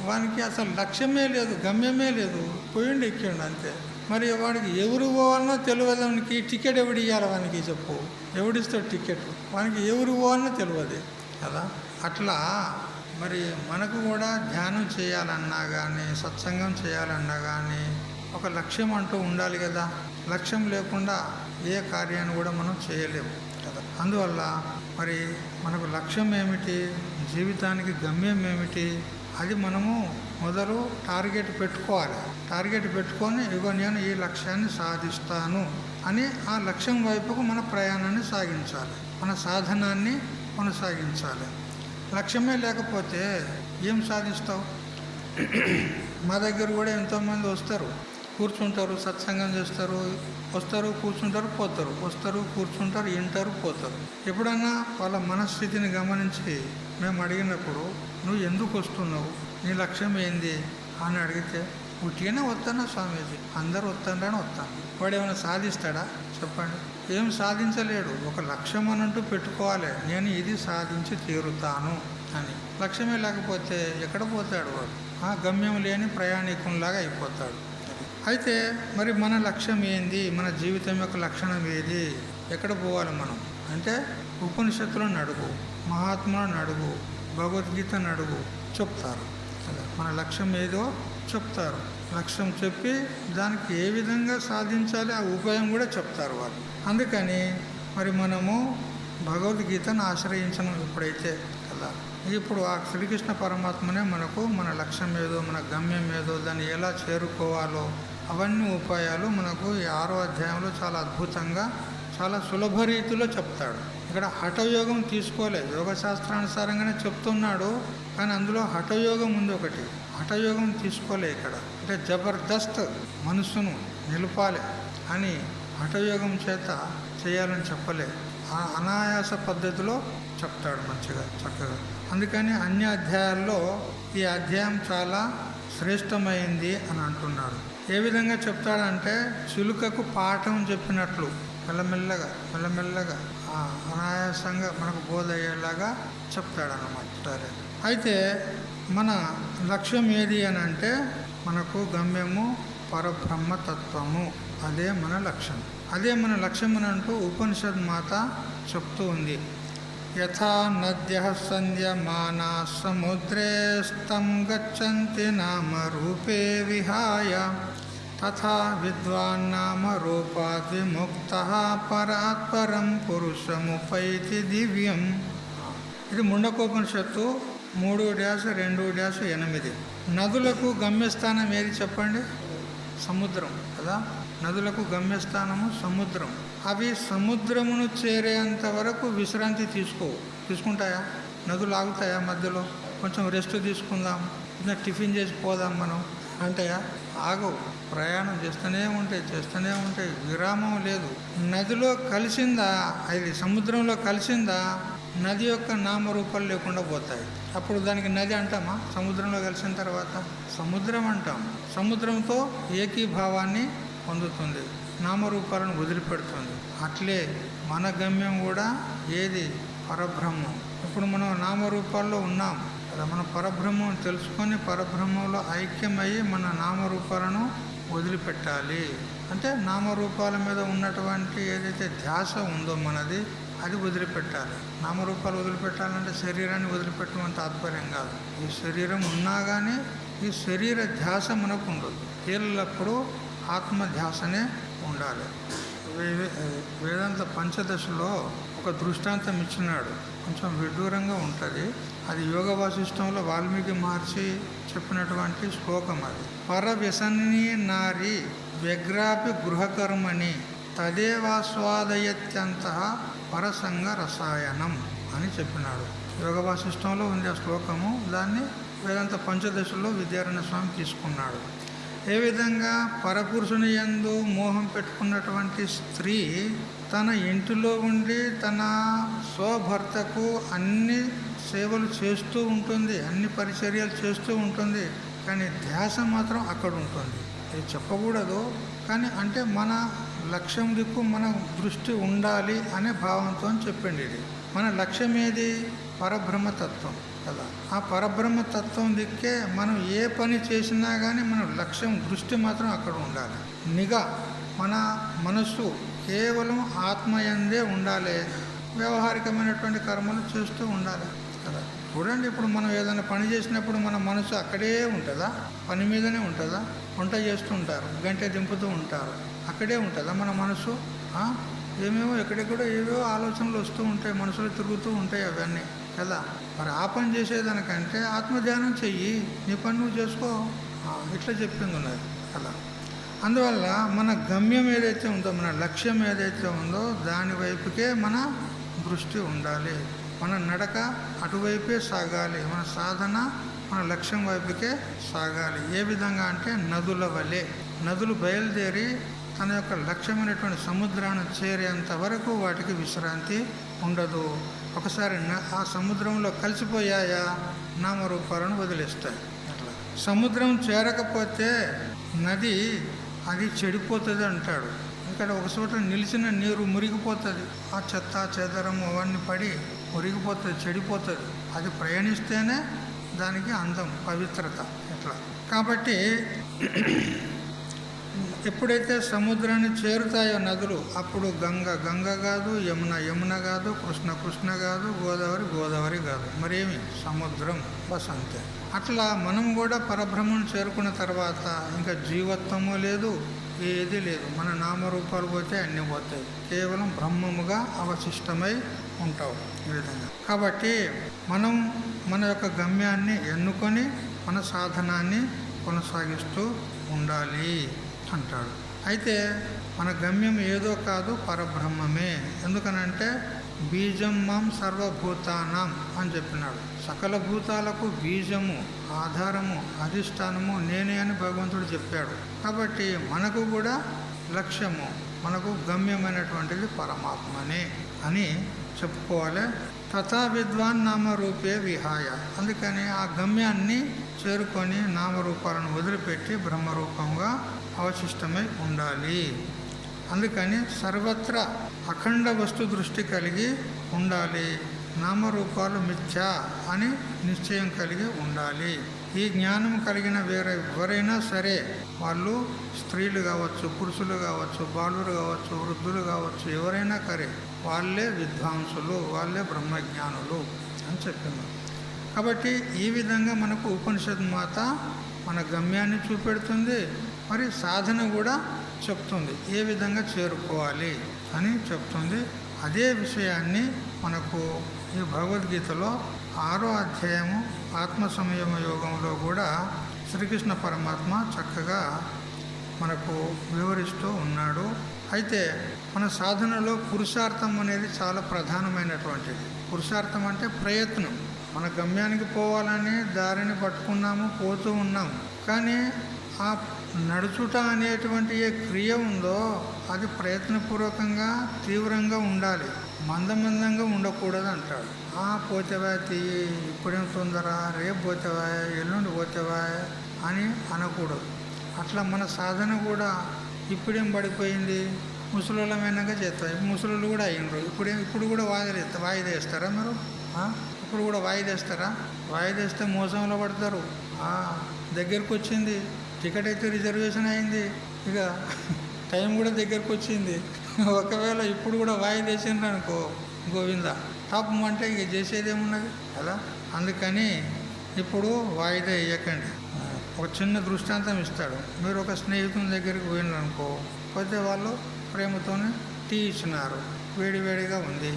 వానికి అసలు లక్ష్యమే లేదు, గమ్యమే లేదు, పోయిండు ఎక్కిండు అంతే. మరి వాడికి ఎవరు పోవాలనో తెలియదు. వానికి టికెట్ ఎవడు ఇవ్వాలి? వానికి చెప్పు, ఎవడిస్తాడు టికెట్? వానికి ఎవరు పోవాలనో తెలియదు కదా. అట్లా మరి మనకు కూడా ధ్యానం చేయాలన్నా కానీ, సత్సంగం చేయాలన్నా కానీ ఒక లక్ష్యం అంటూ ఉండాలి కదా. లక్ష్యం లేకుండా ఏ కార్యాన్ని కూడా మనం చేయలేము కదా. అందువల్ల మరి మనకు లక్ష్యం ఏమిటి, జీవితానికి గమ్యం ఏమిటి, అది మనము మొదలు టార్గెట్ పెట్టుకోవాలి. టార్గెట్ పెట్టుకొని ఇగో నేను ఈ లక్ష్యాన్ని సాధిస్తాను అని ఆ లక్ష్యం వైపుకు మన ప్రయాణాన్ని సాగించాలి, మన సాధనాన్ని కొనసాగించాలి. లక్ష్యమే లేకపోతే ఏం సాధిస్తావు? మా దగ్గర కూడా ఎంతోమంది వస్తారు, కూర్చుంటారు, సత్సంగం చేస్తారు, వస్తారు, కూర్చుంటారు, పోతారు, వస్తారు, కూర్చుంటారు, వింటారు, పోతారు. ఎప్పుడన్నా వాళ్ళ మనస్థితిని గమనించి మేము అడిగినప్పుడు నువ్వు ఎందుకు వస్తున్నావు, నీ లక్ష్యం ఏంది అని అడిగితే ఉట్టిగానే వస్తానా స్వామీజీ, అందరూ వస్తానని వస్తాను. వాడు ఏమైనా సాధిస్తాడా చెప్పండి? ఏం సాధించలేడు. ఒక లక్ష్యం అనంటూ పెట్టుకోవాలి, నేను ఇది సాధించి తీరుతాను అని. లక్ష్యమే లేకపోతే ఎక్కడ పోతాడు వాడు? ఆ గమ్యం లేని ప్రయాణికునిలాగా అయిపోతాడు. అయితే మరి మన లక్ష్యం ఏంది, మన జీవితం యొక్క లక్షణం ఏది, ఎక్కడ పోవాలి మనం అంటే ఉపనిషత్తులను అడుగు, మహాత్ములను అడుగు, భగవద్గీతను అడుగు, చెప్తారు కదా. మన లక్ష్యం ఏదో చెప్తారు. లక్ష్యం చెప్పి దానికి ఏ విధంగా సాధించాలి ఆ ఉపాయం కూడా చెప్తారు వాళ్ళు. అందుకని మరి మనము భగవద్గీతను ఆశ్రయించను ఎప్పుడైతే కదా, ఇప్పుడు ఆ శ్రీకృష్ణ పరమాత్మనే మనకు మన లక్ష్యం ఏదో, మన గమ్యం ఏదో, దాన్ని ఎలా చేరుకోవాలో అవన్నీ ఉపాయాలు మనకు ఈ 6వ అధ్యాయంలో చాలా అద్భుతంగా, చాలా సులభ రీతిలో చెప్తాడు. ఇక్కడ హఠయోగం తీసుకోలేదు, యోగశాస్త్రానుసారంగానే చెప్తున్నాడు, కానీ అందులో హఠయోగం ఉంది ఒకటి. హఠయోగం తీసుకోలే ఇక్కడ. అంటే జబర్దస్త్ మనస్సును నిలపాలి అని హఠయోగం చేత చేయాలని చెప్పలే, అనాయాస పద్ధతిలో చెప్తాడు మంచిగా చక్కగా. అందుకని అన్ని అధ్యాయాల్లో ఈ అధ్యాయం చాలా శ్రేష్టమైంది అని అంటున్నాడు. ఏ విధంగా చెప్తాడంటే చిలుకకు పాఠం చెప్పినట్లు మెల్లమెల్లగా మెల్లమెల్లగా అనాయాసంగా మనకు బోధ అయ్యేలాగా చెప్తాడన్నమాట. సరే, అయితే మన లక్ష్యం ఏది అని అంటే మనకు గమ్యము పరబ్రహ్మతత్వము, అదే మన లక్ష్యం. అదే మన లక్ష్యం అని అంటూ ఉపనిషద్ మాత చెప్తూ ఉంది. యథా నద్యః సంధ్యమానా సముద్రే స్తం గచ్చంతి నామ రూపే విహాయ తథా విద్వాన్ నామ రూపాద్ విముక్తః పరాత్పరం పురుషముపైతి దివ్యం. ఇది ముండకోపనిషత్తు 3-2-8. నదులకు గమ్యస్థానం ఏది చెప్పండి? సముద్రం కదా. నదులకు గమ్యస్థానము సముద్రం. అవి సముద్రమును చేరేంత వరకు విశ్రాంతి తీసుకుంటాయా? నదులు ఆగుతాయా మధ్యలో? కొంచెం రెస్ట్ తీసుకుందాం, టిఫిన్ చేసి పోదాం మనం అంటాయా? ఆగవు. ప్రయాణం చేస్తూనే ఉంటాయి, విరామం లేదు. నదిలో కలిసిందా, అది సముద్రంలో కలిసిందా, నది యొక్క నామరూపాలు లేకుండా పోతాయి. అప్పుడు దానికి నది అంటామా? సముద్రంలో కలిసిన తర్వాత సముద్రం అంటాం. సముద్రంతో ఏకీభావాన్ని పొందుతుంది, నామరూపాలను వదిలిపెడుతుంది. అట్లే మన గమ్యం కూడా ఏది? పరబ్రహ్మం. ఇప్పుడు మనం నామరూపాల్లో ఉన్నాం కదా, మన పరబ్రహ్మం తెలుసుకొని పరబ్రహ్మంలో ఐక్యమయ్యి మన నామరూపాలను వదిలిపెట్టాలి. అంటే నామరూపాల మీద ఉన్నటువంటి ఏదైతే ధ్యాస ఉందో మనది, అది వదిలిపెట్టాలి. నామరూపాలు వదిలిపెట్టాలంటే శరీరాన్ని వదిలిపెట్టమని తాత్పర్యం కాదు. ఈ శరీరం ఉన్నా కానీ ఈ శరీర ధ్యాస మనకు ఉండదు. ఎల్లప్పుడూ ఆత్మధ్యాసనే ఉండాలి. వేదాంత పంచదశలో ఒక దృష్టాంతం ఇచ్చినాడు, కొంచెం విడ్డూరంగా ఉంటుంది. అది యోగ వాసిష్టంలో వాల్మీకి మహర్షి చెప్పినటువంటి శ్లోకం. అది పరవ్యసనీ నారి వ్యగ్రాపి గృహకర్మని తదేవాస్వాదయత్యంత పరసంగ రసాయనం అని చెప్పినాడు. యోగ వాసిష్టంలో ఉంది ఆ శ్లోకము. దాన్ని వేదాంత పంచదశలో విద్యారణ్య స్వామి తీసుకున్నాడు. ఏ విధంగా పరపురుషుని యందు మోహం పెట్టుకున్నటువంటి స్త్రీ తన ఇంటిలో ఉండి తన స్వభర్తకు అన్ని సేవలు చేస్తూ ఉంటుంది, అన్ని పరిచర్యలు చేస్తూ ఉంటుంది, కానీ ధ్యాస మాత్రం అక్కడ ఉంటుంది. ఇది చెప్పకూడదు, కానీ అంటే మన లక్ష్యం దిక్కు మన దృష్టి ఉండాలి అనే భావంతో చెప్పింది. ఇది మన లక్ష్యం ఏది? పరబ్రహ్మతత్వం కదా. ఆ పరబ్రహ్మతత్వం దిక్కే మనం ఏ పని చేసినా కానీ మన లక్ష్యం దృష్టి మాత్రం అక్కడ ఉండాలి. నిఘా మన మనస్సు కేవలం ఆత్మయందే ఉండాలి. వ్యవహారికమైనటువంటి కర్మలు చేస్తూ ఉండాలి కదా. చూడండి, ఇప్పుడు మనం ఏదైనా పని చేసినప్పుడు మన మనసు అక్కడే ఉంటుందా? పని మీదనే ఉంటుందా? వంట చేస్తూ ఉంటారు, గంటె దింపుతూ ఉంటారు, అక్కడే ఉంటుందా మన మనసు? ఏమేమో ఎక్కడెక్కడో ఏవేవో ఆలోచనలు వస్తూ ఉంటాయి, మనసులో తిరుగుతూ ఉంటాయి అవన్నీ కదా. మరి ఆ పని చేసేదానికంటే ఆత్మధ్యానం చెయ్యి, నీ పని నువ్వు చేసుకో, ఇట్లా చెప్పింది ఉన్నది కదా. అందువల్ల మన గమ్యం ఏదైతే ఉందో, మన లక్ష్యం ఏదైతే ఉందో దాని వైపుకే మన దృష్టి ఉండాలి. మన నడక అటువైపే సాగాలి. మన సాధన మన లక్ష్యం వైపుకే సాగాలి. ఏ విధంగా అంటే నదుల వలె. నదులు బయలుదేరి తన యొక్క లక్ష్యమైనటువంటి సముద్రాన్ని చేరేంత వరకు వాటికి విశ్రాంతి ఉండదు. ఒకసారి ఆ సముద్రంలో కలిసిపోయాయా నామరూపాలను వదిలేస్తాయి. అట్లా సముద్రం చేరకపోతే నది అది చెడిపోతుంది అంటాడు. ఇక్కడ ఒక చోట నిలిచిన నీరు మురిగిపోతుంది, ఆ చెత్త చెదరము అవన్నీ పడి మురిగిపోతుంది, చెడిపోతుంది. అది ప్రయాణిస్తేనే దానికి అందం, పవిత్రత. ఇట్లా కాబట్టి ఎప్పుడైతే సముద్రాన్ని చేరుతాయో నదులు, అప్పుడు గంగ కాదు, యమున కాదు, కృష్ణ కాదు, గోదావరి కాదు, మరేమి సముద్రం బస్ అంతే. అట్లా మనం కూడా పరబ్రహ్మను చేరుకున్న తర్వాత ఇంకా జీవత్వము లేదు, ఏది లేదు. మన నామరూపాలు పోతే అన్నీ పోతాయి, కేవలం బ్రహ్మముగా అవశిష్టమై ఉంటావు ఈ విధంగా. కాబట్టి మనం మన యొక్క గమ్యాన్ని ఎన్నుకొని మన సాధనాన్ని కొనసాగిస్తూ ఉండాలి అంటాడు. అయితే మన గమ్యం ఏదో కాదు, పరబ్రహ్మమే. ఎందుకనంటే బీజం మాం సర్వభూతానాం అని చెప్పినాడు. సకల భూతాలకు బీజము, ఆధారము, అధిష్టానము నేనే అని భగవంతుడు చెప్పాడు. కాబట్టి మనకు కూడా లక్ష్యము, మనకు గమ్యమైనటువంటిది పరమాత్మనే అని చెప్పుకోవాలి. తథా విద్వాన్ నామరూపే విహాయ. అందుకని ఆ గమ్యాన్ని చేరుకొని నామరూపాలను వదిలిపెట్టి బ్రహ్మరూపంగా అవశిష్టమై ఉండాలి. అందుకని సర్వత్రా అఖండ వస్తు దృష్టి కలిగి ఉండాలి. నామరూపాలు మిథ్యా అని నిశ్చయం కలిగి ఉండాలి. ఈ జ్ఞానం కలిగిన వేరే ఎవరైనా సరే, వాళ్ళు స్త్రీలు కావచ్చు, పురుషులు కావచ్చు, బాలురు కావచ్చు, వృద్ధులు కావచ్చు, ఎవరైనా సరే వాళ్ళే విద్వాంసులు, వాళ్ళే బ్రహ్మజ్ఞానులు అని చెప్పింది. కాబట్టి ఈ విధంగా మనకు ఉపనిషత్ మాత మన గమ్యాన్ని చూపెడుతుంది, మరి సాధన కూడా చెప్తుంది, ఏ విధంగా చేరుకోవాలి అని చెప్తుంది. అదే విషయాన్ని మనకు ఈ భగవద్గీతలో 6వ అధ్యాయము ఆత్మ సంయమ యోగంలో కూడా శ్రీకృష్ణ పరమాత్మ చక్కగా మనకు వివరిస్తూ ఉన్నాడు. అయితే మన సాధనలో పురుషార్థం అనేది చాలా ప్రధానమైనటువంటిది. పురుషార్థం అంటే ప్రయత్నం. మన గమ్యానికి పోవాలని దారిని పట్టుకున్నాము, పోతూ ఉన్నాము. కానీ ఆ నడుచుట అనేటువంటి ఏ క్రియ ఉందో అది ప్రయత్నపూర్వకంగా తీవ్రంగా ఉండాలి, మందంగా ఉండకూడదు అంటాడు. పోతేవా తీయి, ఇప్పుడేం తొందర, రేపు పోతేవా, ఎల్లుండి పోతేవా అని అనకూడదు. అట్లా మన సాధన కూడా ఇప్పుడేం పడిపోయింది, ముసలిమైనాక చేస్తాం. ముసలు కూడా అయినరు, ఇప్పుడు కూడా వాయిదా వేస్తారా మీరు? ఇప్పుడు కూడా వాయిదేస్తారా? వాయిదేస్తే మోసంలో పడతారు. దగ్గరకు వచ్చింది, టికెట్ అయితే రిజర్వేషన్ అయింది, ఇక టైం కూడా దగ్గరకు వచ్చింది. ఒకవేళ ఇప్పుడు కూడా వాయిదేసిండ్రు అనుకో, గోవిందా పాపం అంటే ఇక చేసేది ఏమున్నది కదా. అందుకని ఇప్పుడు వాయిదా వేయకండి. ఒక చిన్న దృష్టాంతం ఇస్తాడు. మీరు ఒక స్నేహితుని దగ్గరికి పోయినారు అనుకో, పోతే వాళ్ళు ప్రేమతోనే టీ ఇచ్చినారు, వేడివేడిగా ఉంది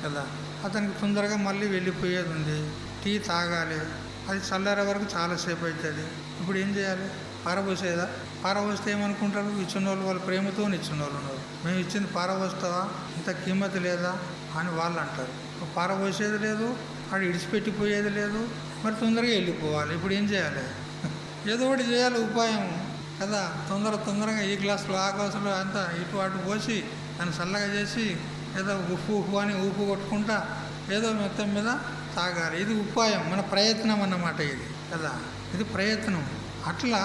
కదా, అతనికి తొందరగా మళ్ళీ వెళ్ళిపోయేది ఉంది, టీ తాగాలి, అది చల్లారే వరకు చాలాసేపు అవుతుంది. ఇప్పుడు ఏం చేయాలి? పారబోసేదా? పారబోస్తే ఏమనుకుంటారు? ఇచ్చిన వాళ్ళు, వాళ్ళ ప్రేమతో ఇచ్చిన వాళ్ళు ఉన్నారు, మేము ఇచ్చింది పారబోస్తావా, ఇంత కీమతి లేదా అని వాళ్ళు అంటారు. పారబోసేది లేదు, వాడు ఇడిచిపెట్టిపోయేది లేదు, మరి తొందరగా వెళ్ళిపోవాలి. ఇప్పుడు ఏం చేయాలి? ఏదో ఒకటి చేయాలి, ఉపాయం కదా. తొందరగా ఈ గ్లాసులో ఆ గ్లాసులో అంతా ఇటు అటు పోసి దాన్ని చల్లగా చేసి ఏదో ఉప్పు అని ఊపు కొట్టుకుంటా ఏదో మొత్తం మీద తాగాలి. ఇది ఉపాయం, మన ప్రయత్నం అన్నమాట ఇది కదా, ఇది ప్రయత్నం. అట్లా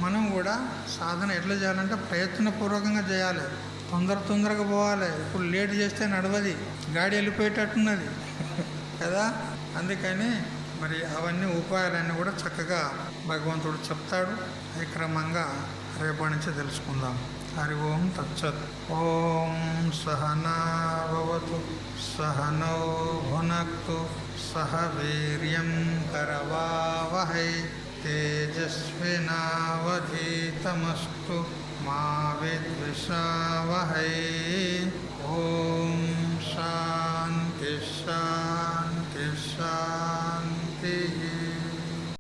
మనం కూడా సాధన ఎట్లా చేయాలంటే ప్రయత్నపూర్వకంగా చేయాలి, తొందరగా పోవాలి. ఇప్పుడు లేట్ చేస్తే నడవది, గాడి వెళ్ళిపోయేటట్టున్నది కదా. అందుకని మరి అవన్నీ ఉపాయాలన్నీ కూడా చక్కగా భగవంతుడు చెప్తాడు. ఈ క్రమంగా రేపటి నుంచి తెలుసుకుందాం. హరి ఓం తచ్చత్. ఓం సహనా భవతు సహనౌ భునక్తు సహ వీర్యం కరవావహై తేజస్వినావధీతమస్తు మా విద్విషావహై.